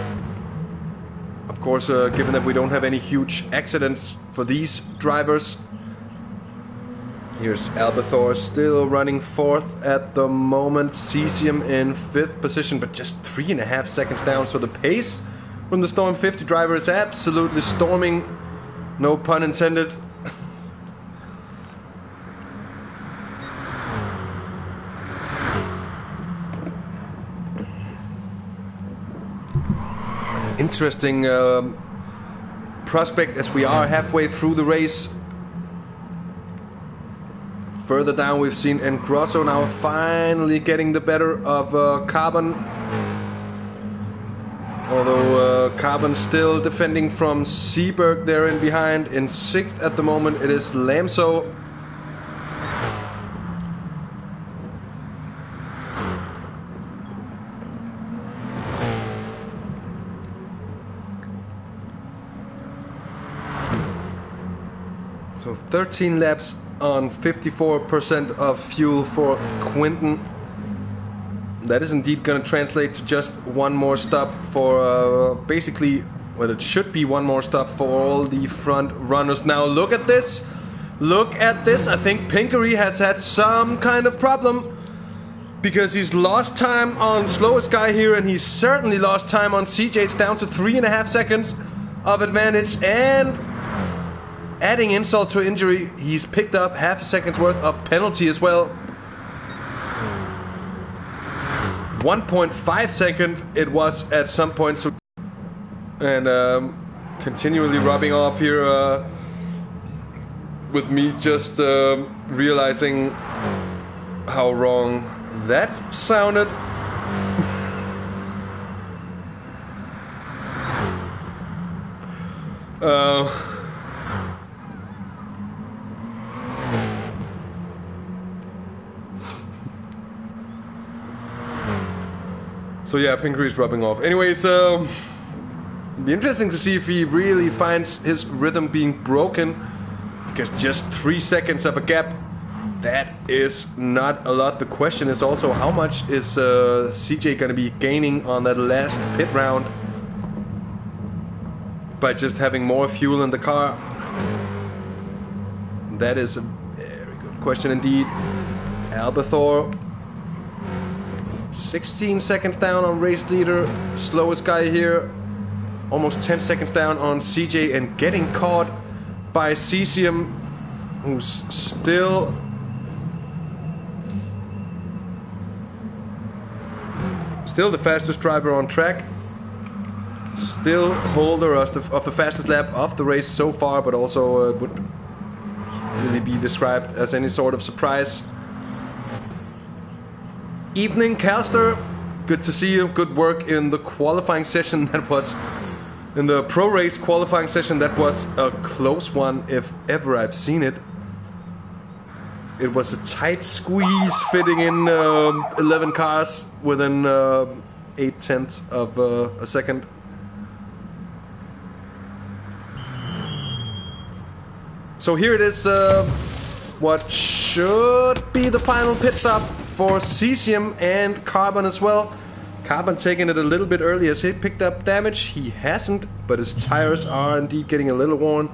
A: Of course, given that we don't have any huge accidents for these drivers. Here's Albathor still running fourth at the moment. Cesium in fifth position, but just 3.5 seconds down. So the pace from the Storm 50 driver is absolutely storming. No pun intended. Interesting prospect as we are halfway through the race. Further down we've seen Engrosso now finally getting the better of Carbon. Although Carbon still defending from Seberg there in behind. In sixth at the moment it is Lamso. So 13 laps on 54% of fuel for Quinton. That is indeed going to translate to just one more stop for basically, well, it should be one more stop for all the front runners. Now look at this. Look at this. I think Pinkery has had some kind of problem, because he's lost time on slowest guy here, and he's certainly lost time on CJ. It's down to 3.5 seconds of advantage, and adding insult to injury, he's picked up half a second's worth of penalty as well. 1.5 second it was at some point. So, and continually rubbing off here with me just realizing how wrong that sounded. So yeah, Pinkery's rubbing off. Anyways, it'll be interesting to see if he really finds his rhythm being broken, because just 3 seconds of a gap, that is not a lot. The question is also, how much is CJ going to be gaining on that last pit round by just having more fuel in the car? That is a very good question indeed. Albathor 16 seconds down on race leader, slowest guy here, almost 10 seconds down on CJ, and getting caught by Cesium, who's still the fastest driver on track, still holder of the fastest lap of the race so far, but also would really be described as any sort of surprise. Evening, Calster. Good to see you. Good work in the qualifying session. That was in the pro race qualifying session. That was a close one, if ever I've seen it. It was a tight squeeze, fitting in 11 cars within 0.8 of a second. So here it is. What should be the final pit stop for Cesium and Carbon as well. Carbon taking it a little bit early as he picked up damage. He hasn't, but his tires are indeed getting a little worn.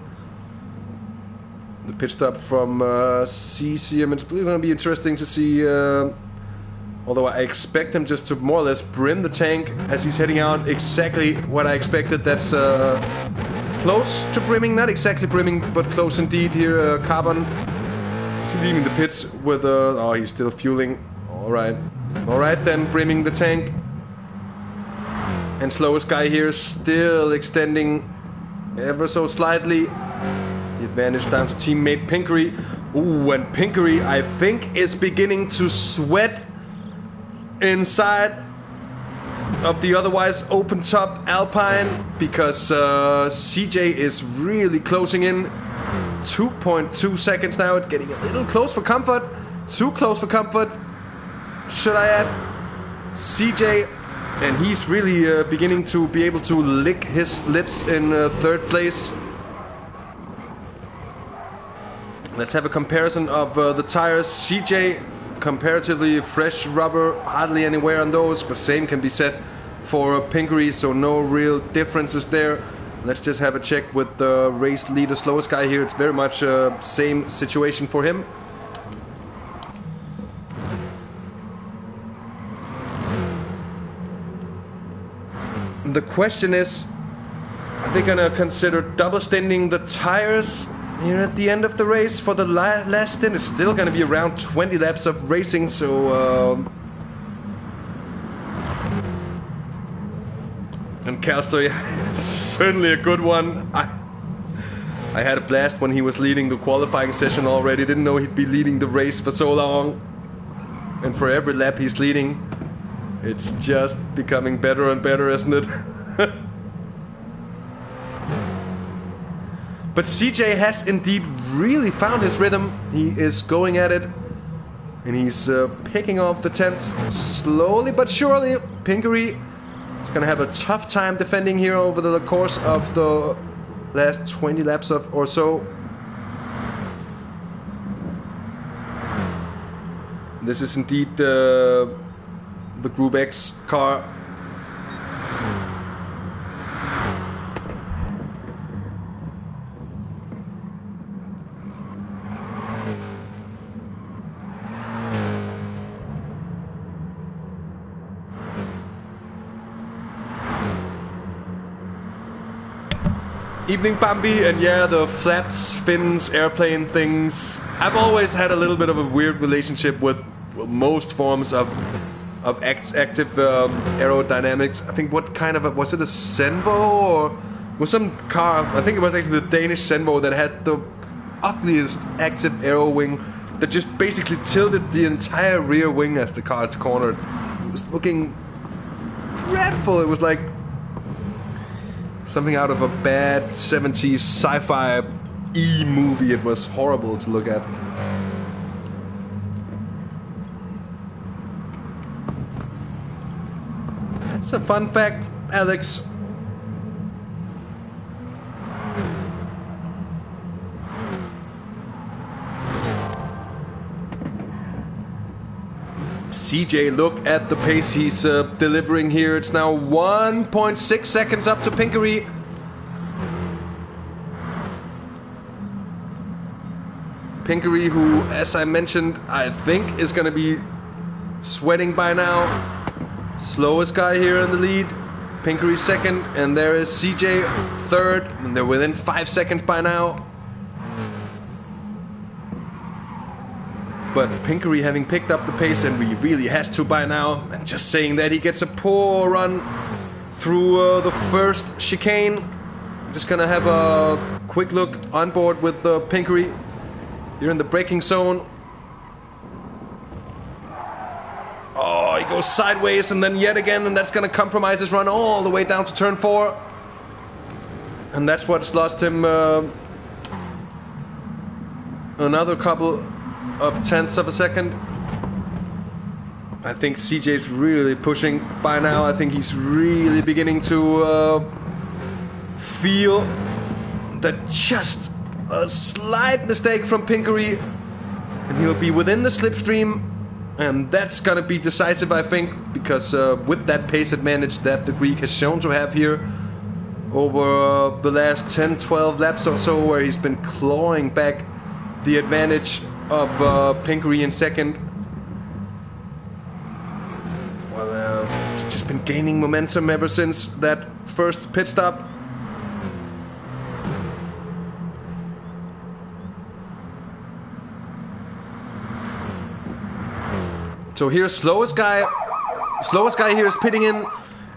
A: The pit stop from Cesium. It's going to be interesting to see Although I expect him just to more or less brim the tank as he's heading out. Exactly what I expected. That's close to brimming. Not exactly brimming, but close indeed here. Carbon is leaving the pits with... oh, he's still fueling. Alright. Alright then, brimming the tank. And slowest guy here still extending ever so slightly. The advantage down to teammate Pinkery. Ooh, and Pinkery, I think, is beginning to sweat inside of the otherwise open top Alpine, because CJ is really closing in. 2.2 seconds now. It's getting a little close for comfort. Too close for comfort, should I add. CJ, and he's really beginning to be able to lick his lips in third place. Let's have a comparison of the tires. CJ, comparatively fresh rubber, hardly any wear on those, but same can be said for Pinkery, so no real differences there. Let's just have a check with the race leader, slowest guy here. It's very much same situation for him. The question is, are they gonna consider double stinting the tires here at the end of the race for the last stint? It's still gonna be around 20 laps of racing, so and Calstoy, certainly a good one. I had a blast when he was leading the qualifying session already. Didn't know he'd be leading the race for so long. And for every lap he's leading, it's just becoming better and better, isn't it? But CJ has indeed really found his rhythm. He is going at it. And he's picking off the 10th slowly but surely. Pinkery is going to have a tough time defending here over the course of the last 20 laps or so. This is indeed the Group X car. Evening, Bambi, and yeah, the flaps, fins, airplane things. I've always had a little bit of a weird relationship with most forms of active aerodynamics. I think what kind of was it a Senvo or was some car? I think it was actually the Danish Senvo that had the ugliest active aero wing that just basically tilted the entire rear wing as the car cornered. It was looking dreadful. It was like something out of a bad 70s sci-fi E-movie. It was horrible to look at. It's a fun fact, Alex. CJ, look at the pace he's delivering here. It's now 1.6 seconds up to Pinkery. Pinkery, who, as I mentioned, I think is going to be sweating by now. Slowest guy here in the lead. Pinkery second, and there is CJ third, and they're within 5 seconds by now. But Pinkery having picked up the pace, and he really has to by now, and just saying that, he gets a poor run through the first chicane. Just gonna have a quick look on board with Pinkery. You're in the braking zone. Oh, he goes sideways and then yet again, and that's gonna compromise his run all the way down to turn 4. And that's what's lost him another couple of tenths of a second. I think CJ's really pushing by now. I think he's really beginning to feel that just a slight mistake from Pinkery and he'll be within the slipstream, and that's gonna be decisive, I think, because with that pace advantage that the Greek has shown to have here over the last 10-12 laps or so, where he's been clawing back the advantage of Pinkery in second. been gaining momentum ever since that first pit stop. So here's slowest guy. Slowest guy here is pitting in,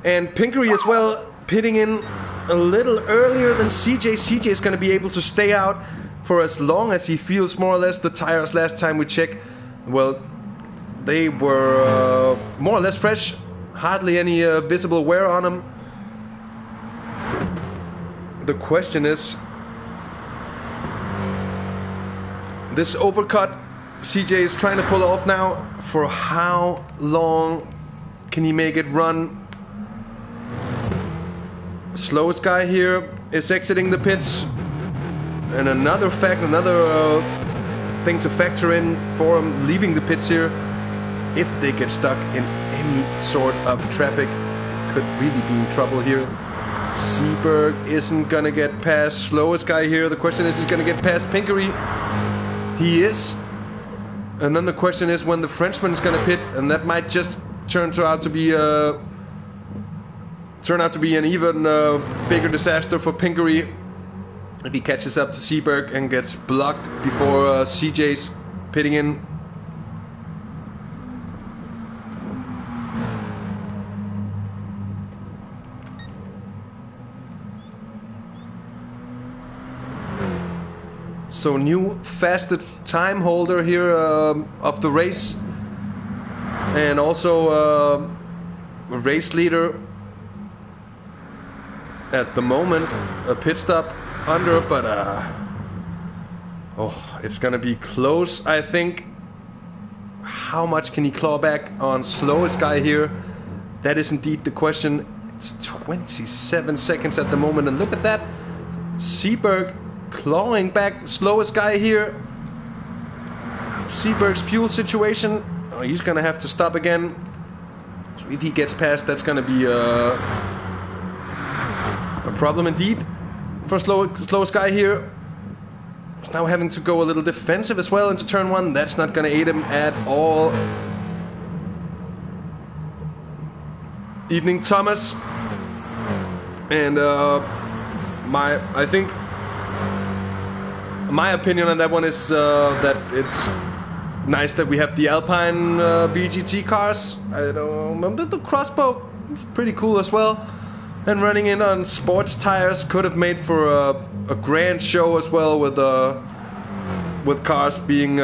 A: and Pinkery as well pitting in a little earlier than CJ. CJ is going to be able to stay out for as long as he feels, more or less. The tires last time we checked, well, they were more or less fresh, hardly any visible wear on them. The question is, this overcut CJ is trying to pull off now, for how long can he make it run? Slowest guy here is exiting the pits. And another thing to factor in for him leaving the pits here, if they get stuck in any sort of traffic, could really be in trouble here. Seberg isn't gonna get past slowest guy here. The question is, he's gonna get past Pinkery. He is. And then the question is when the Frenchman's gonna pit, and that might just turn out to be an even bigger disaster for Pinkery if he catches up to Seberg and gets blocked before CJ's pitting in. So new fastest time holder here of the race, and also race leader at the moment. A pit stop under, but it's gonna be close, I think. How much can he claw back on slowest guy here? That is indeed the question. It's 27 seconds at the moment, and look at that. Seberg clawing back slowest guy here. Seberg's fuel situation, he's gonna have to stop again. So if he gets past, that's gonna be a problem indeed for slowest guy here. He's now having to go a little defensive as well into turn one. That's not gonna aid him at all. Evening Thomas. And I think my opinion on that one is that it's nice that we have the Alpine VGT cars. I don't remember, the crossbow is pretty cool as well. And running in on sports tires could have made for a grand show as well, with cars being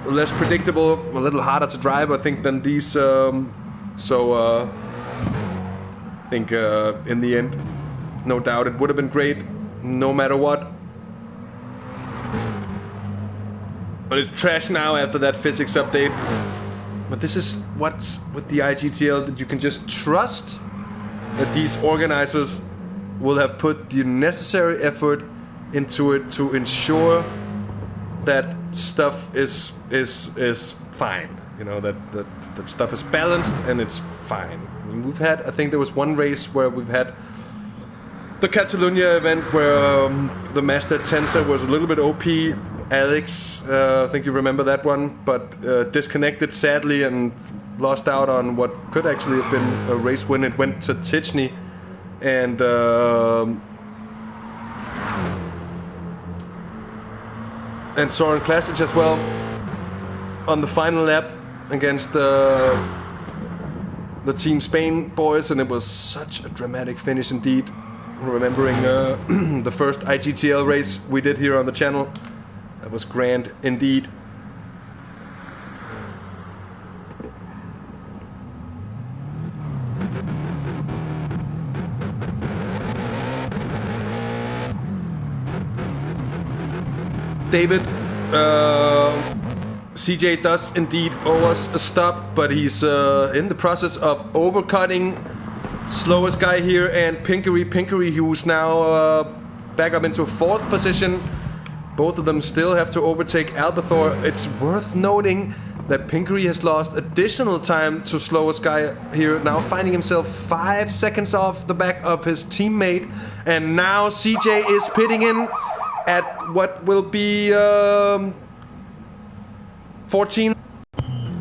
A: less predictable, a little harder to drive, I think, than these. I think in the end, no doubt, it would have been great, no matter what. But it's trash now after that physics update. But this is what's with the IGTL, that you can just trust that these organizers will have put the necessary effort into it to ensure that stuff is fine. You know, that stuff is balanced and it's fine. I mean, we've had, I think there was one race where we've had the Catalonia event where the Mazda Tensor was a little bit OP. Alex, I think you remember that one, but disconnected sadly and lost out on what could actually have been a race win. It went to Tichney, and Soren Klasic as well on the final lap against the Team Spain boys, and it was such a dramatic finish indeed. Remembering the first IGTL race we did here on the channel. That was grand indeed. David, CJ does indeed owe us a stop, but he's in the process of overcutting slowest guy here and Pinkery, who's now back up into 4th position. Both of them still have to overtake Albathor. It's worth noting that Pinkery has lost additional time to slowest guy here, now finding himself 5 seconds off the back of his teammate. And now CJ is pitting in at what will be 14.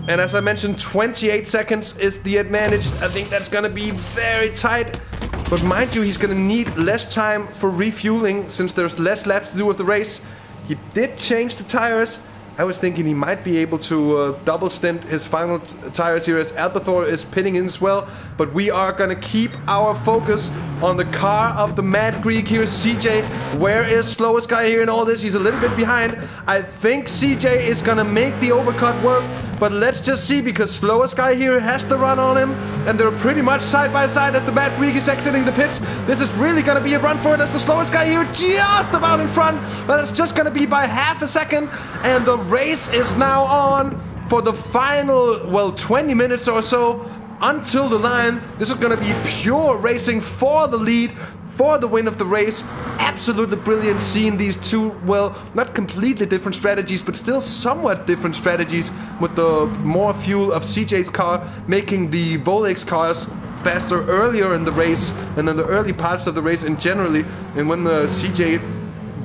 A: And as I mentioned, 28 seconds is the advantage. I think that's gonna be very tight. But mind you, he's gonna need less time for refueling since there's less laps to do with the race. He did change the tires. I was thinking he might be able to double stint his final tires here as Albathor is pitting in as well. But we are gonna keep our focus on the car of the Mad Greek here, CJ. Where is slowest guy here in all this? He's a little bit behind. I think CJ is gonna make the overcut work. But let's just see, because slowest guy here has the run on him. And they're pretty much side by side as the Mad Greek is exiting the pits. This is really gonna be a run for it as the slowest guy here just about in front. But it's just gonna be by half a second. And the race is now on for the final, well, 20 minutes or so until the line. This is gonna be pure racing for the lead, for the win of the race. Absolutely brilliant seeing these two, well, not completely different strategies, but still somewhat different strategies, with the more fuel of CJ's car making the Volex cars faster earlier in the race and in the early parts of the race and generally, and when the CJ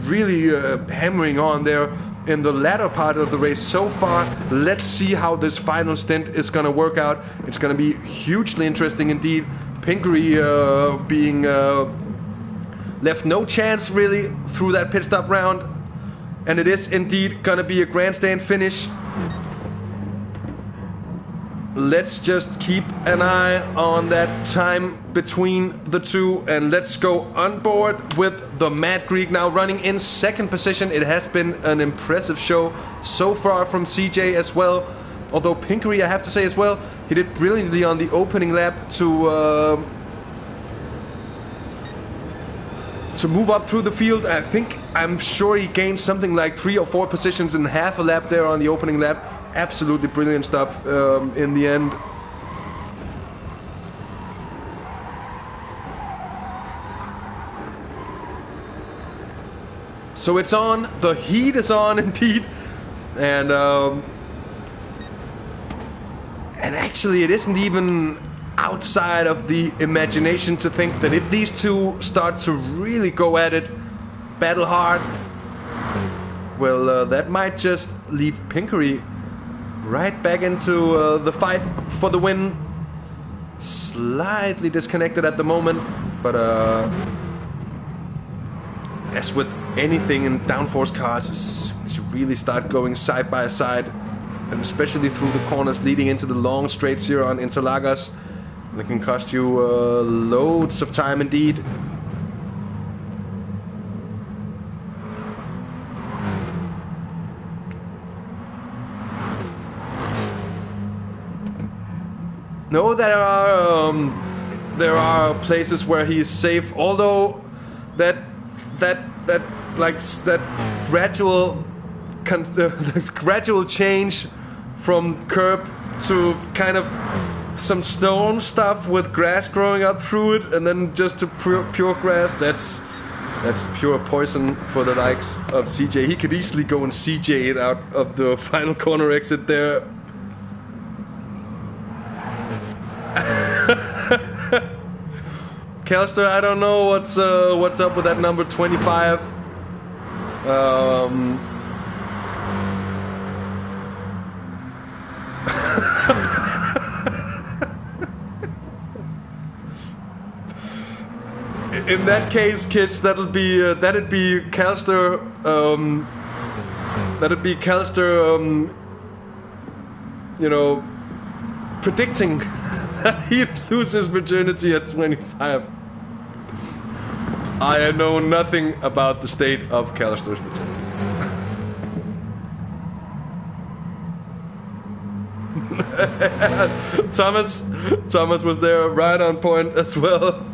A: really hammering on there in the latter part of the race so far. Let's see how this final stint is gonna work out. It's gonna be hugely interesting indeed. Pinkery being left no chance really through that pit stop round, and it is indeed gonna be a grandstand finish. Let's just keep an eye on that time between the two, and let's go on board with the Mad Greek now running in second position. It has been an impressive show so far from CJ as well, although Pinkery, I have to say as well, he did brilliantly on the opening lap to move up through the field. I'm sure he gained something like 3 or 4 positions in half a lap there on the opening lap. Absolutely brilliant stuff in the end. So it's on, the heat is on indeed, and actually it isn't even outside of the imagination to think that if these two start to really go at it, battle hard, well, that might just leave Pinkery right back into the fight for the win. Slightly disconnected at the moment, but as with anything in downforce cars, as soon as you really start going side by side, and especially through the corners leading into the long straights here on Interlagos, that can cost you loads of time indeed. No, there are places where he is safe. Although that gradual change from curb to kind of some stone stuff with grass growing up through it, and then just to pure grass. That's pure poison for the likes of CJ. He could easily go and CJ it out of the final corner exit there. Kelster, I don't know what's up with that number 25. In that case, kids, that'd be Kelster. That'd be Kelster. You know, predicting he'd lose his virginity at 25. I know nothing about the state of Callister's virginity. Thomas was there right on point as well.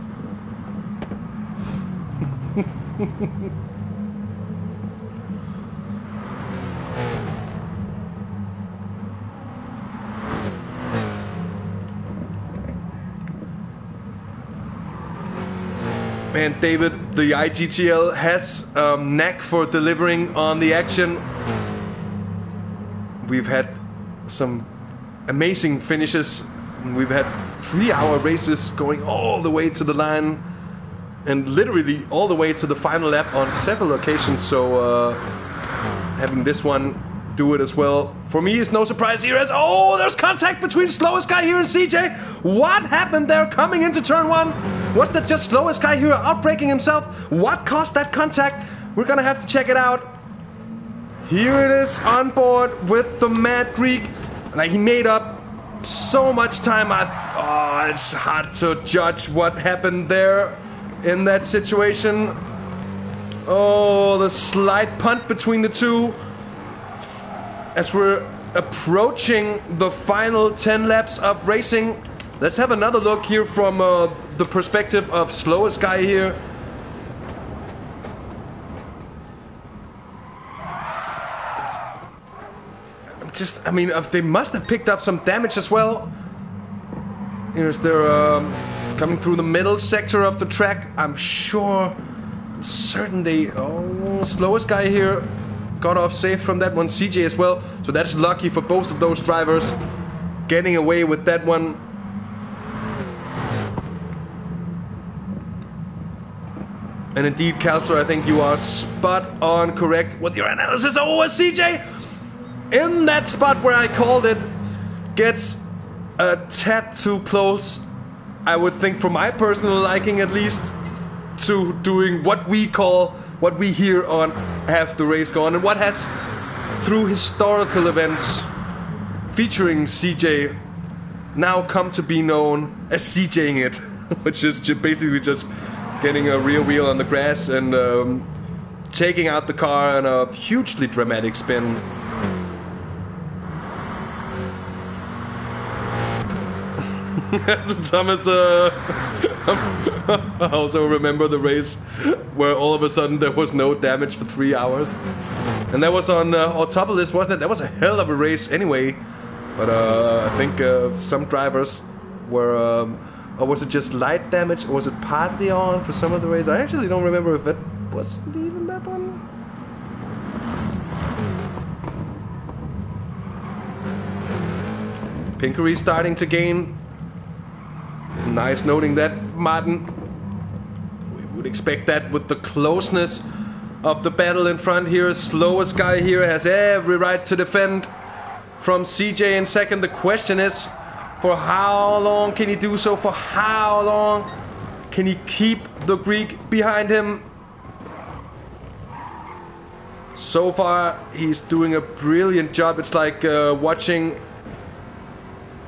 A: Man, David, the IGTL has a knack for delivering on the action. We've had some amazing finishes. We've had 3-hour races going all the way to the line and literally all the way to the final lap on several occasions. So having this one do it as well. For me, it's no surprise here as, oh, there's contact between Slowest Guy here and CJ. What happened there coming into turn 1? Was that just Slowest Guy here outbraking himself? What caused that contact? We're gonna have to check it out. Here it is on board with the Mad Greek. Like, he made up so much time. It's hard to judge what happened there in that situation. Oh, the slight punt between the two. As we're approaching the final 10 laps of racing, let's have another look here from the perspective of Slowest Guy here. I mean, they must have picked up some damage as well. Here's they're coming through the middle sector of the track. I'm certain they... Oh, Slowest Guy here got off safe from that one. CJ as well. So that's lucky for both of those drivers, getting away with that one. And indeed, Calster, I think you are spot on correct with your analysis. Oh, CJ in that spot where I called it gets a tad too close, I would think, for my personal liking at least, to doing what we here on Have the Race Gone, and what has, through historical events featuring CJ, now come to be known as CJing it, which is basically just getting a rear wheel on the grass and taking out the car on a hugely dramatic spin. Thomas, I also remember the race where all of a sudden there was no damage for 3 hours. And that was on Autopolis, wasn't it? That was a hell of a race anyway. But I think some drivers were... or was it just light damage? Or was it partly on for some of the race? I actually don't remember if it wasn't even that one. Pinkery starting to gain. Nice noting that, Martin. We would expect that with the closeness of the battle in front here. Slowest Guy here has every right to defend from CJ in second. The question is, for how long can he do so? For how long can he keep the Greek behind him? So far, he's doing a brilliant job. It's like watching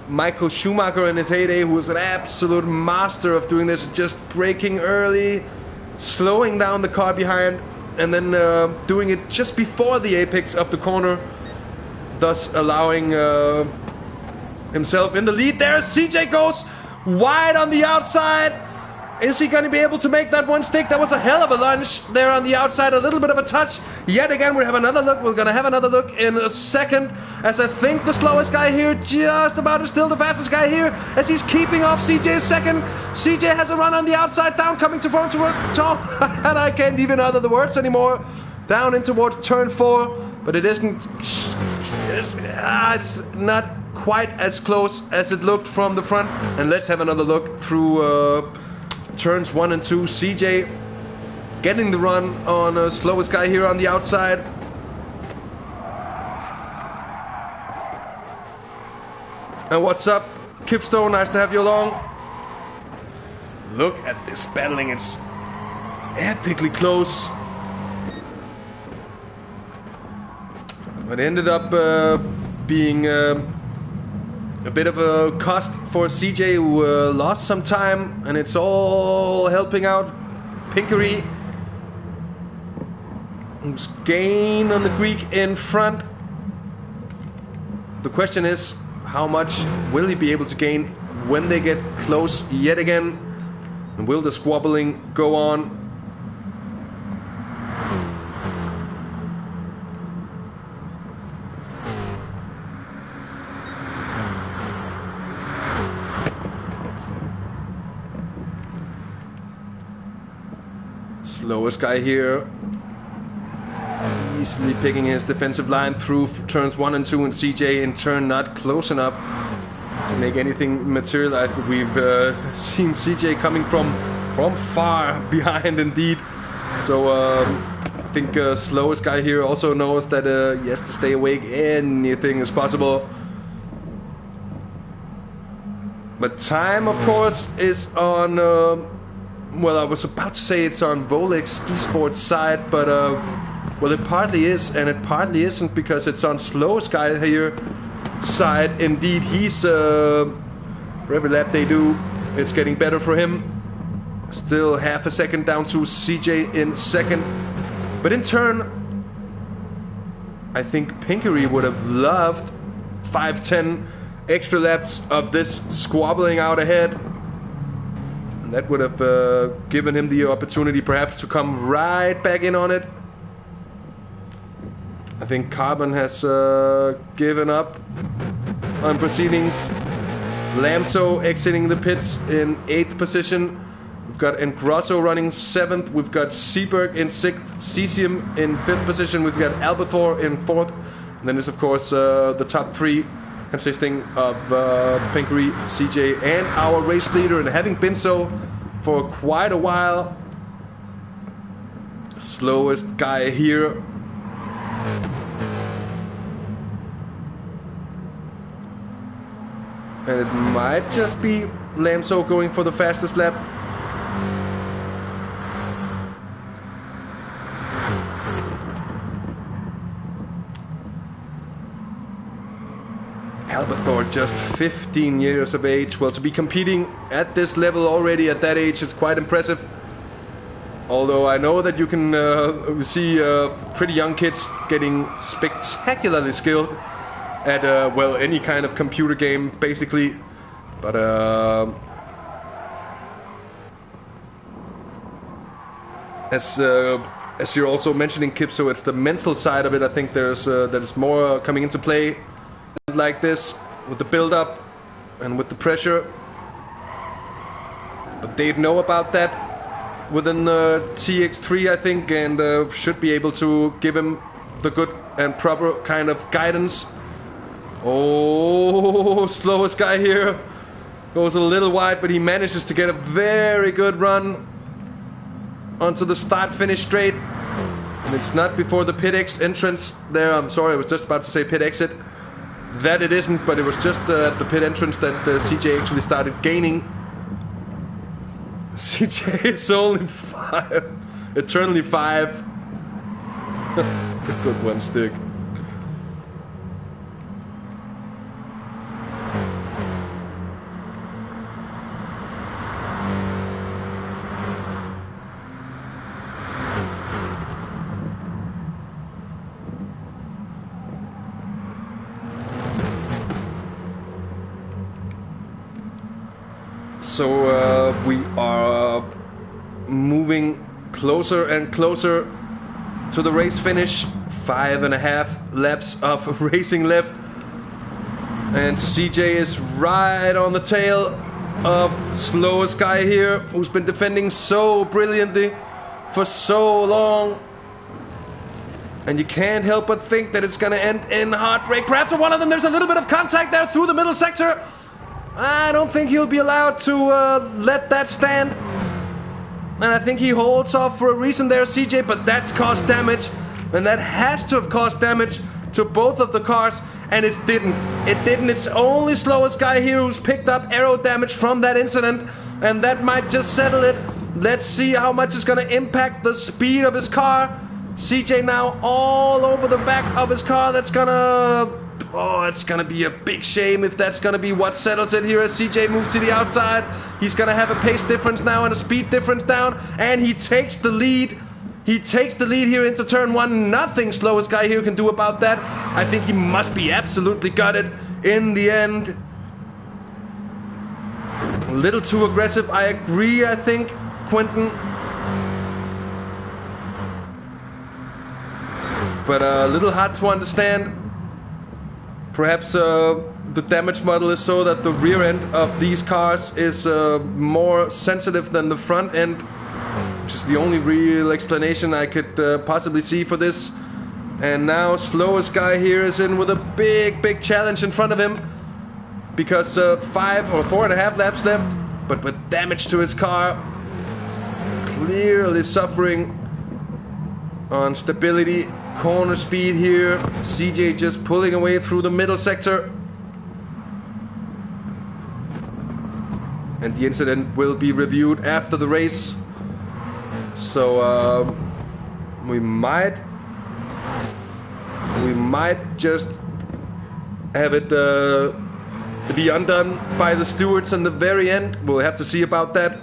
A: Michael Schumacher in his heyday, who was an absolute master of doing this, just braking early, slowing down the car behind, and then doing it just before the apex of the corner, thus allowing himself in the lead. There CJ goes wide on the outside. Is he going to be able to make that one stick? That was a hell of a lunge there on the outside. A little bit of a touch. Yet again, we have another look. We're going to have another look in a second, as I think the slowest guy here just about is still the fastest guy here, as he's keeping off CJ's second. CJ has a run on the outside, down coming to front toward top, and I can't even utter the words anymore. Down in towards turn 4, but it isn't. It's not quite as close as it looked from the front. And let's have another look through turns 1 and 2. CJ getting the run on slowest guy here on the outside. And what's up, Kipstone? Nice to have you along. Look at this battling. It's epically close. It ended up being a bit of a cost for CJ, who lost some time, and it's all helping out Pinkery, who's gain on the Greek in front. The question is, how much will he be able to gain when they get close yet again? And will the squabbling go on? Slowest guy here, easily picking his defensive line through turns 1 and 2, and CJ in turn not close enough to make anything materialize. But we've seen CJ coming from far behind indeed. So I think slowest guy here also knows that he has to stay awake. Anything is possible. But time, of course, is on... well, I was about to say it's on Volex esports side, but... well, it partly is, and it partly isn't, because it's on slowest guy here side. Indeed, he's... for every lap they do, it's getting better for him. Still half a second down to CJ in second. But in turn, I think Pinkery would have loved 5-10 extra laps of this squabbling out ahead. And that would have given him the opportunity perhaps to come right back in on it. I think Carbon has given up on proceedings. Lamso exiting the pits in 8th position. We've got Engrosso running 7th. We've got Seaberg in 6th. Cesium in 5th position. We've got Albathor in 4th. And then there's, of course, the top 3 consisting of Pinkery, CJ, and our race leader. And having been so for quite a while, slowest guy here. And it might just be Lamso going for the fastest lap. Albathor, just 15 years of age. Well, to be competing at this level already at that age, it's quite impressive. Although I know that you can see pretty young kids getting spectacularly skilled at, well, any kind of computer game, basically. But, as you're also mentioning, Kip, so it's the mental side of it. I think there's more coming into play like this, with the build-up and with the pressure. But they'd know about that within the TX3, I think, and should be able to give him the good and proper kind of guidance. Oh, slowest guy here. Goes a little wide, but he manages to get a very good run onto the start-finish straight. And it's not before the pit entrance there. I'm sorry, I was just about to say pit exit. That it isn't, but it was just at the pit entrance that CJ actually started gaining. CJ is only 5. Eternally 5. The good one, Stick. So we are moving closer and closer to the race finish. 5.5 laps of racing left. And CJ is right on the tail of slowest guy here, who's been defending so brilliantly for so long. And you can't help but think that it's going to end in heartbreak. Perhaps for one of them, there's a little bit of contact there through the middle sector. I don't think he'll be allowed to let that stand. And I think he holds off for a reason there, CJ, but that's caused damage. And that has to have caused damage to both of the cars. And it didn't. It didn't. It's only slowest guy here who's picked up aero damage from that incident. And that might just settle it. Let's see how much it's going to impact the speed of his car. CJ now all over the back of his car. That's going to... oh, it's going to be a big shame if that's going to be what settles it here as CJ moves to the outside. He's going to have a pace difference now and a speed difference down. And he takes the lead. He takes the lead here into turn 1. Nothing slowest guy here can do about that. I think he must be absolutely gutted in the end. A little too aggressive. I agree, I think, Quentin. But a little hard to understand. Perhaps the damage model is so that the rear end of these cars is more sensitive than the front end, which is the only real explanation I could possibly see for this. And now slowest guy here is in with a big challenge in front of him, because 5 or 4.5 laps left, but with damage to his car, clearly suffering on stability, corner speed here. CJ just pulling away through the middle sector. And the incident will be reviewed after the race. So we might just have it to be undone by the stewards in the very end. We'll have to see about that.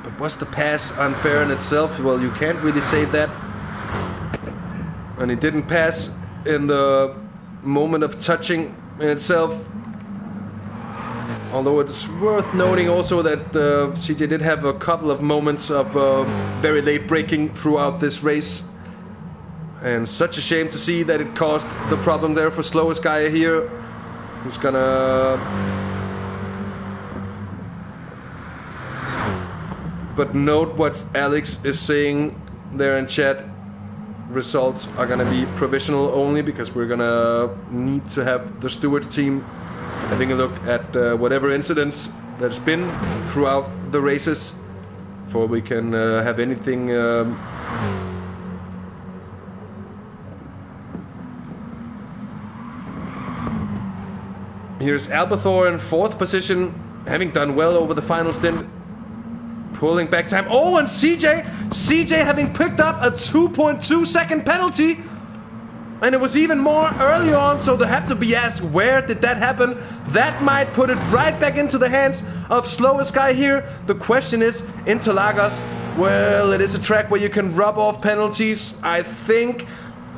A: But was the pass unfair in itself? Well, you can't really say that. And he didn't pass in the moment of touching in itself. Although it's worth noting also that CJ did have a couple of moments of very late braking throughout this race. And such a shame to see that it caused the problem there for slowest guy here. Who's gonna... But note what Alex is saying there in chat. Results are gonna be provisional only because we're gonna need to have the stewards team having a look at whatever incidents there's been throughout the races before we can have anything Here's Albathor in 4th position, having done well over the final stint. Pulling back time. Oh, and CJ having picked up a 2.2 second penalty. And it was even more early on, so they have to be asked, where did that happen? That might put it right back into the hands of slowest guy here. The question is, Interlagos, well, it is a track where you can rub off penalties. I think,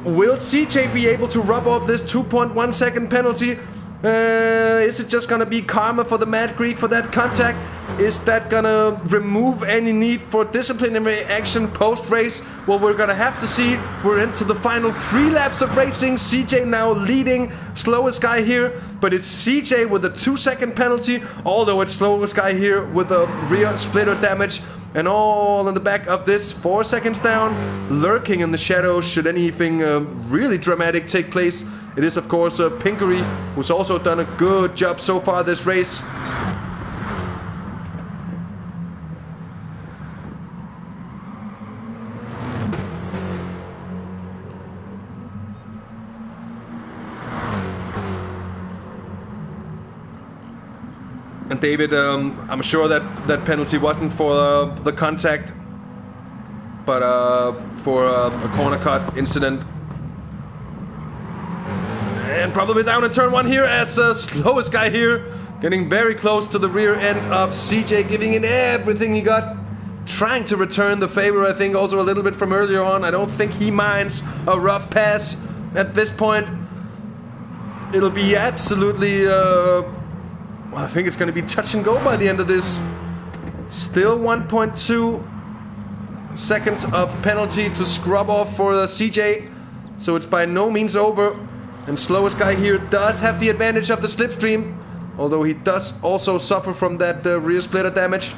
A: will CJ be able to rub off this 2.1 second penalty? Is it just gonna be karma for the Mad Greek for that contact? Is that gonna remove any need for disciplinary action post-race? Well, we're gonna have to see. We're into the final 3 laps of racing. CJ now leading slowest guy here, but it's CJ with a 2-second penalty, although it's slowest guy here with a rear splitter damage. And all in the back of this, 4 seconds down, lurking in the shadows should anything really dramatic take place. It is, of course, Pinkery, who's also done a good job so far this race. And David, I'm sure that that penalty wasn't for the contact, but for a corner cut incident. And probably down in turn 1 here as slowest guy here, getting very close to the rear end of CJ, giving it everything he got, trying to return the favor, I think, also a little bit from earlier on. I don't think he minds a rough pass at this point. It'll be absolutely... well, I think it's going to be touch and go by the end of this. Still 1.2 seconds of penalty to scrub off for CJ. So it's by no means over. And slowest guy here does have the advantage of the slipstream. Although he does also suffer from that rear splitter damage.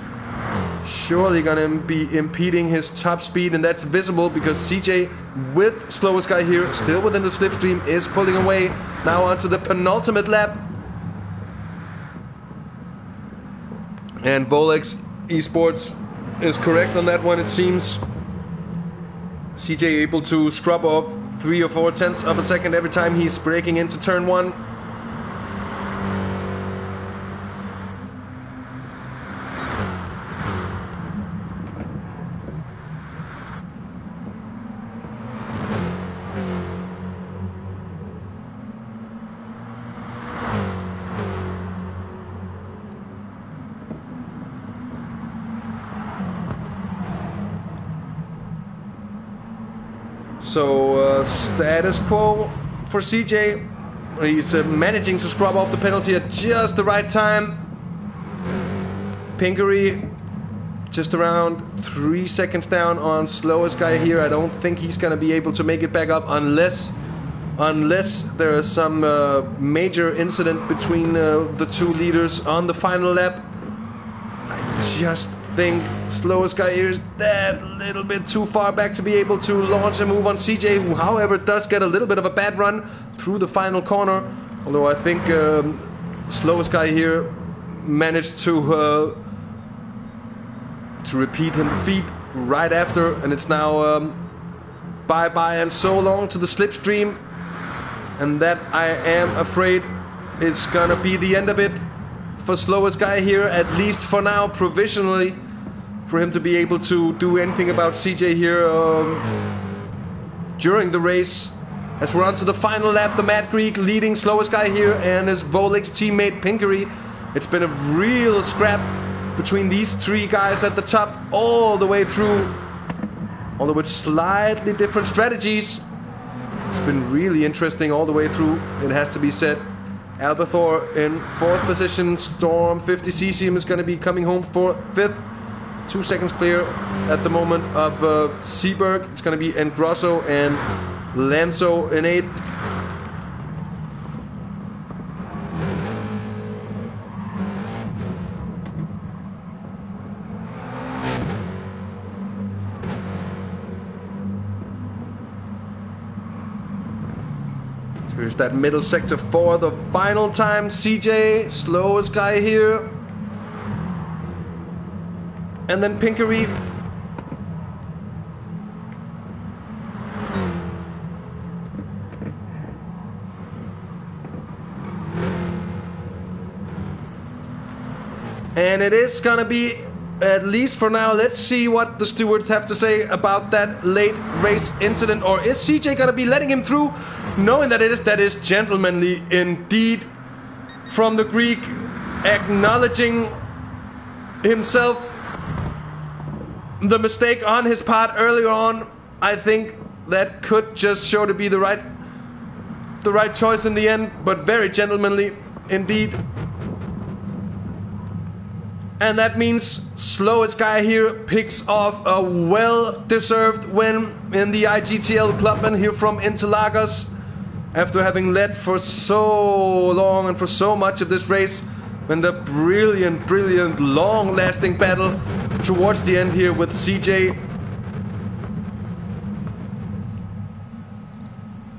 A: Surely going to be impeding his top speed. And that's visible because CJ with slowest guy here, still within the slipstream, is pulling away. Now onto the penultimate lap. And Volex Esports is correct on that one, it seems. CJ able to scrub off 3 or 4 tenths of a second every time he's braking into turn 1. So, status quo for CJ. He's managing to scrub off the penalty at just the right time. Pinkery just around 3 seconds down on slowest guy here. I don't think he's going to be able to make it back up unless there is some major incident between the two leaders on the final lap. I just think slowest guy here is that little bit too far back to be able to launch a move on CJ, who however does get a little bit of a bad run through the final corner. Although I think slowest guy here managed to repeat him feet right after, and it's now bye-bye and so long to the slipstream. And that, I am afraid, is gonna be the end of it for slowest guy here, at least for now, provisionally, for him to be able to do anything about CJ here during the race. As we're on to the final lap, the Mad Greek leading slowest guy here and his Volex teammate Pinkery. It's been a real scrap between these three guys at the top all the way through, although with slightly different strategies. It's been really interesting all the way through, it has to be said. Albathor in 4th position. Storm 50 Cesium is going to be coming home for 5th. 2 seconds clear at the moment of Seaberg. It's going to be Engrosso and Lanzo in 8th. Here's that middle sector for the final time. CJ, slowest guy here. And then Pinkery. And it is gonna be, at least for now, let's see what the stewards have to say about that late race incident. Or is CJ gonna be letting him through, knowing that that is gentlemanly indeed from the Greek, acknowledging himself the mistake on his part earlier on. I think that could just show to be the right choice in the end, but very gentlemanly indeed. And that means slowest guy here picks off a well-deserved win in the IGTL Clubman here from Interlagos, after having led for so long and for so much of this race, and a brilliant, long-lasting battle towards the end here with CJ.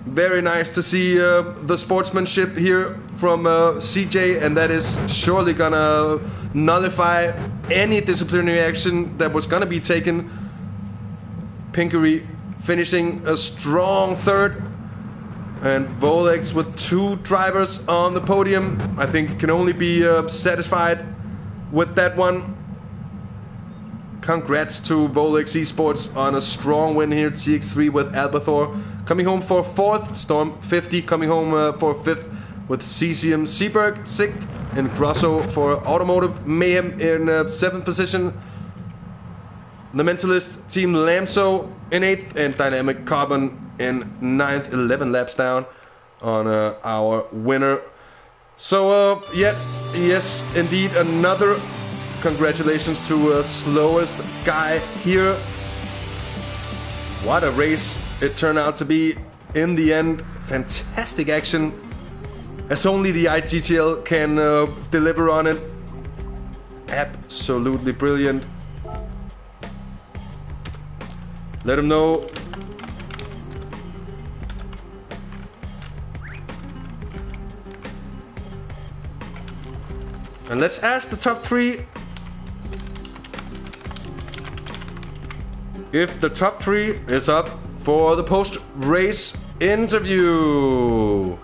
A: Very nice to see the sportsmanship here from CJ, and that is surely gonna nullify any disciplinary action that was gonna be taken. Pinkery finishing a strong 3rd, and Volex with 2 drivers on the podium. I think can only be satisfied with that one. Congrats to Volex Esports on a strong win here at CX3 with Albathor coming home for 4th, Storm 50 coming home for 5th with Cesium Seaberg, 6th, and Grosso for Automotive Mayhem in 7th position. The Mentalist Team Lamso in 8th, and Dynamic Carbon in 9th, 11 laps down on our winner. So, yes, indeed, another congratulations to slowest guy here. What a race it turned out to be in the end. Fantastic action, as only the IGTL can deliver on it. Absolutely brilliant. Let him know. And let's ask the top 3 if the top 3 is up for the post-race interview.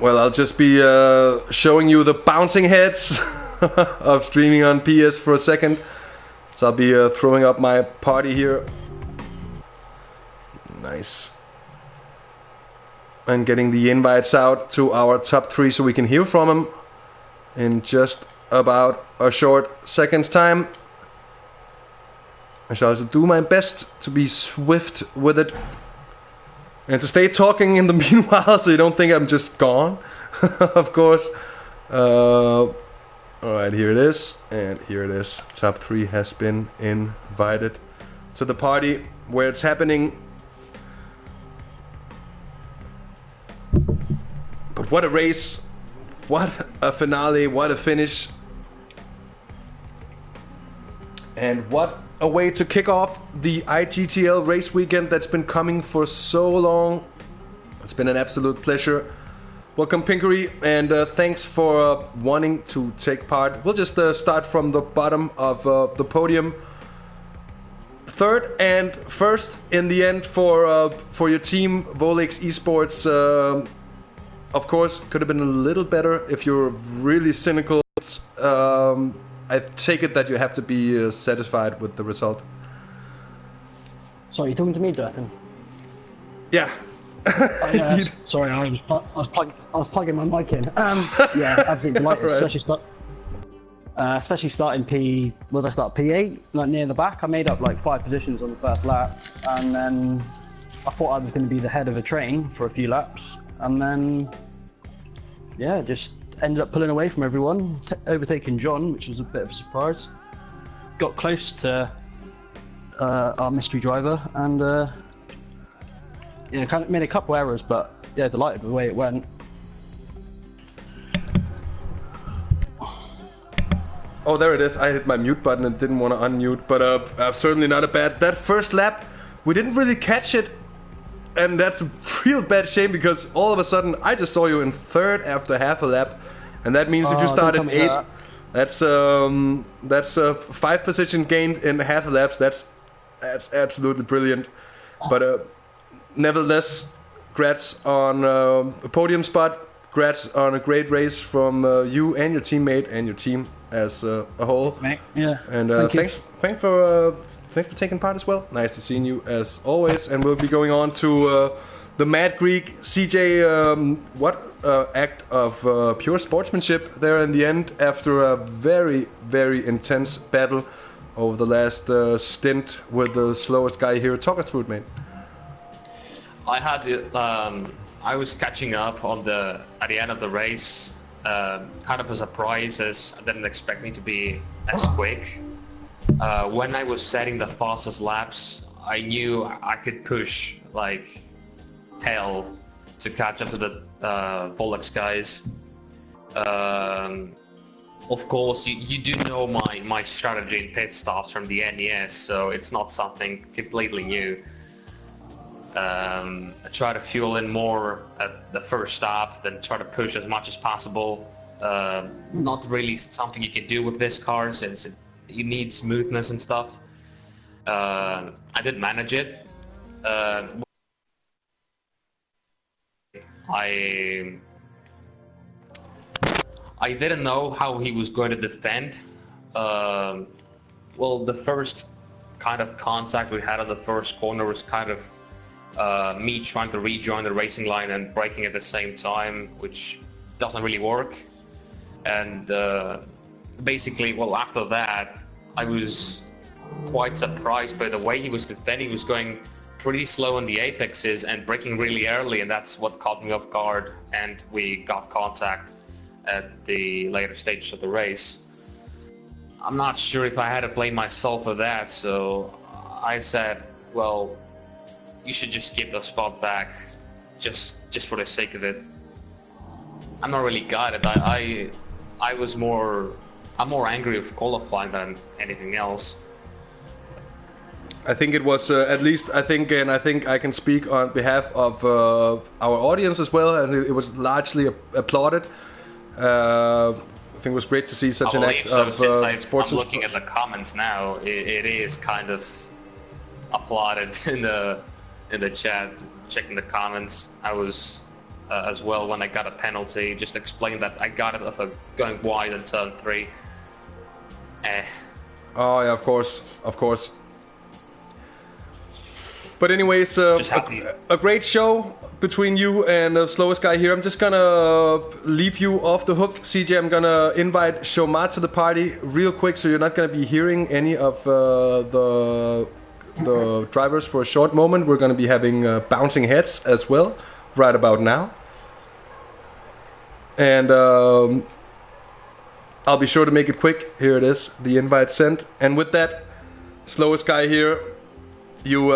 A: Well, I'll just be showing you the bouncing heads of streaming on PS for a second. So I'll be throwing up my party here. Nice. And getting the invites out to our top 3 so we can hear from them in just about a short second's time. I shall also do my best to be swift with it And to stay talking in the meanwhile, so you don't think I'm just gone, of course. Alright, here it is, and here it is. Top 3 has been invited to the party where it's happening. But what a race, what a finale, what a finish. And what a way to kick off the IGTL race weekend that's been coming for so long. It's been an absolute pleasure. Welcome Pinkery, and thanks for wanting to take part. We'll just start from the bottom of the podium. Third and first in the end for your team, Volex Esports. Of course, could have been a little better if you're really cynical. I take it that you have to be satisfied with the result.
B: Sorry, you're talking to me, Dirten?
A: Yeah.
B: Oh, yeah, sorry, I was plugging my mic in. Yeah, absolutely delighted, right. Especially starting P. What did I start? P8, like near the back. I made up like 5 positions on the first lap, and then I thought I was going to be the head of the train for a few laps, and then yeah, just ended up pulling away from everyone, overtaking John, which was a bit of a surprise. Got close to our mystery driver, and yeah, kind of made a couple errors, but yeah, delighted with the way it went.
A: Oh, there it is. I hit my mute button and didn't want to unmute, but certainly not a bad. That first lap, we didn't really catch it, and that's a real bad shame because all of a sudden I just saw you in third after half a lap, and that means if you started 8, that's a 5 position gained in half a lap. That's absolutely brilliant. But nevertheless, congrats on a podium spot. Congrats on a great race from you and your teammate and your team as a whole.
B: Yeah.
A: And thanks for taking part as well. Nice to see you as always. And we'll be going on to the Mad Greek CJ. What act of pure sportsmanship there in the end after a very, very intense battle over the last stint with the slowest guy here. Talk us through it, mate.
C: I had I was catching up at the end of the race, kind of a surprise as I didn't expect me to be as quick. When I was setting the fastest laps, I knew I could push like hell to catch up to the Volex guys. Of course, you do know my strategy in pit stops from the NES, so it's not something completely new. I try to fuel in more at the first stop, then try to push as much as possible. Not really something you can do with this car since you need smoothness and stuff. I did manage it. I didn't know how he was going to defend. Well, the first kind of contact we had on the first corner was kind of me trying to rejoin the racing line and braking at the same time, which doesn't really work. And basically, well, after that, I was quite surprised by the way he was defending. He was going pretty slow on the apexes and braking really early, and that's what caught me off guard, and we got contact at the later stages of the race. I'm not sure if I had to blame myself for that, so I said, well, you should just give the spot back, just for the sake of it. I'm not really gutted. I'm more angry with qualifying than anything else.
A: I think it was at least I think I can speak on behalf of our audience as well, and it was largely applauded. I think it was great to see such an act of sports.
C: I'm looking at the comments now. It is kind of applauded in the chat. Checking the comments, I was as well when I got a penalty. Just explained that I got it after going wide in turn 3.
A: Oh yeah, of course. But anyways, a great show between you and the slowest guy here. I'm just gonna leave you off the hook, CJ. I'm gonna invite Shomar to the party real quick, so you're not gonna be hearing any of the the drivers for a short moment. We're going to be having bouncing heads as well, right about now. And I'll be sure to make it quick. Here it is, the invite sent. And with that, slowest guy here, you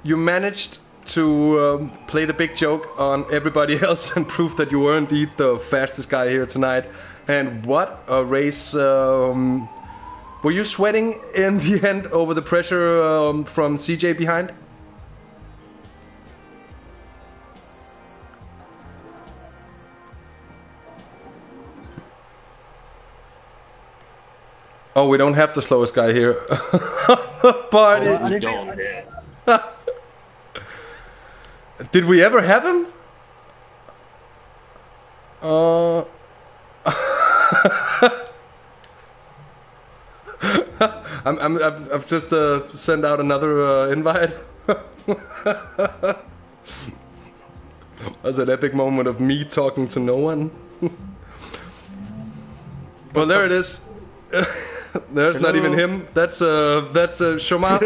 A: managed to play the big joke on everybody else and prove that you were indeed the fastest guy here tonight. And what a race. Were you sweating in the end over the pressure from CJ behind? Oh, we don't have the slowest guy here. Party.
C: Oh, we don't.
A: Did we ever have him? I've just sent out another invite. That's an epic moment of me talking to no one. Well, there it is. There's not even him. That's Shoma.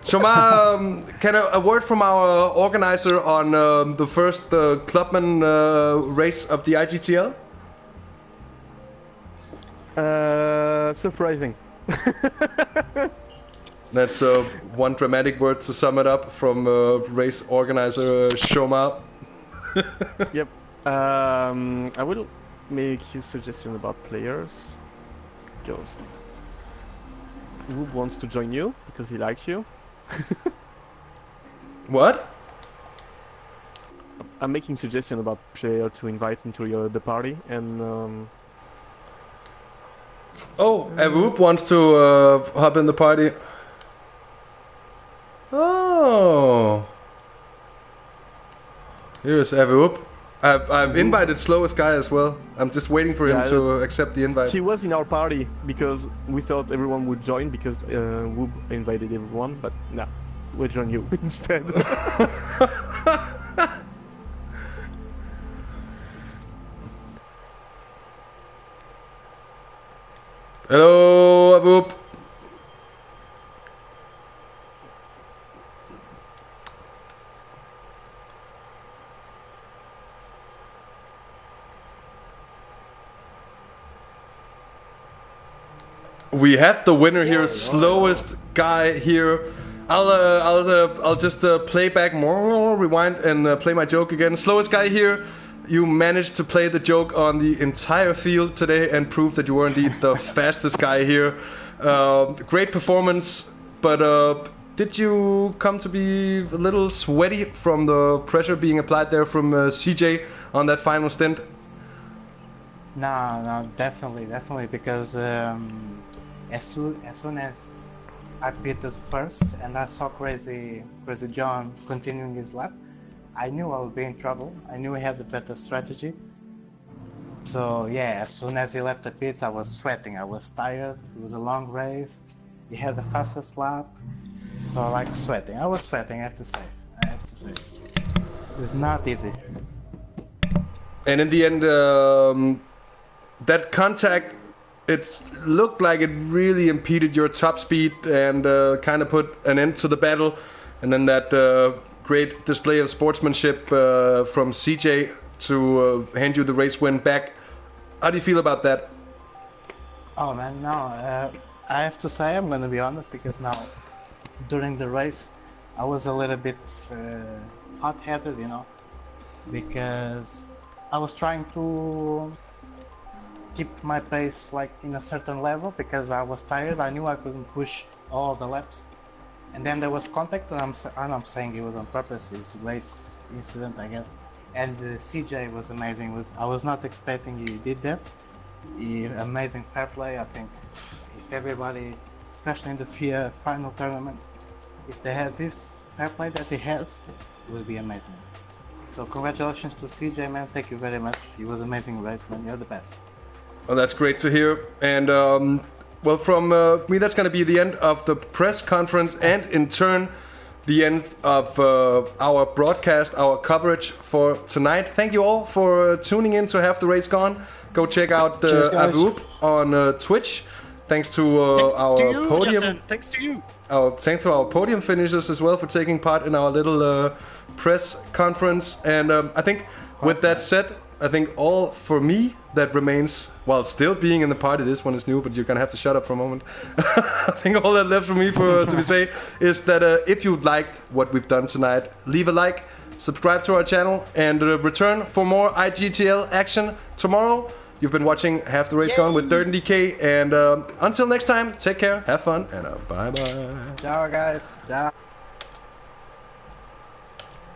A: Shoma, can a word from our organizer on the first Clubman race of the IGTL?
D: Surprising.
A: That's one dramatic word to sum it up from race organizer Shoma.
D: Yep. I will make you suggestion about players. Because Woob wants to join you because he likes you.
A: What?
D: I'm making suggestion about player to invite into the party and.
A: Oh, Whoop wants to hop in the party. Oh. Here's Whoop. I've invited slowest guy as well. I'm just waiting for him to accept the invite.
D: He was in our party because we thought everyone would join because Woob invited everyone, but no, we'll join you instead.
A: Hello, Whoop. We have the winner here, slowest guy here. I'll just play back more, rewind, and play my joke again. Slowest guy here. You managed to play the joke on the entire field today and prove that you were indeed the fastest guy here. Great performance, but did you come to be a little sweaty from the pressure being applied there from CJ on that final stint?
E: No, definitely, because as soon as I pitted first and I saw Crazy John continuing his lap, I knew I would be in trouble. I knew he had the better strategy. So yeah, as soon as he left the pits, I was sweating. I was tired. It was a long race. He had the fastest lap, so I like sweating. I was sweating. I have to say, it was not easy.
A: And in the end, that contact, it looked like it really impeded your top speed and kind of put an end to the battle. And then that great display of sportsmanship from CJ to hand you the race win back. How do you feel about that?
E: Oh man, no. I have to say, I'm gonna be honest, because now during the race I was a little bit hot-headed, you know, because I was trying to keep my pace like in a certain level because I was tired. I knew I couldn't push all the laps, and then there was contact, and I'm saying it was on purpose. It's race incident, I guess. And CJ was amazing. I was not expecting he did that. Amazing fair play. I think if everybody, especially in the FIA final tournament, if they had this fair play that he has, it would be amazing. So congratulations to CJ, man. Thank you very much. It was amazing race, man. You're the best.
A: Well, that's great to hear. And well, from me, that's going to be the end of the press conference, and in turn, the end of our broadcast, our coverage for tonight. Thank you all for tuning in to Have the Race Gone. Go check out Avoop on Twitch. Thanks to our podium.
B: Thanks to you.
A: Thanks to our podium finishers as well for taking part in our little press conference. And I think with that said, I think all for me that remains, while still being in the party, this one is new, but you're gonna have to shut up for a moment. I think all that left for me to be say is that if you liked what we've done tonight, leave a like, subscribe to our channel, and return for more IGTL action tomorrow. You've been watching Half the Race Gone with DirtenDK, and until next time, take care, have fun, and bye bye.
E: Ciao guys. Ciao.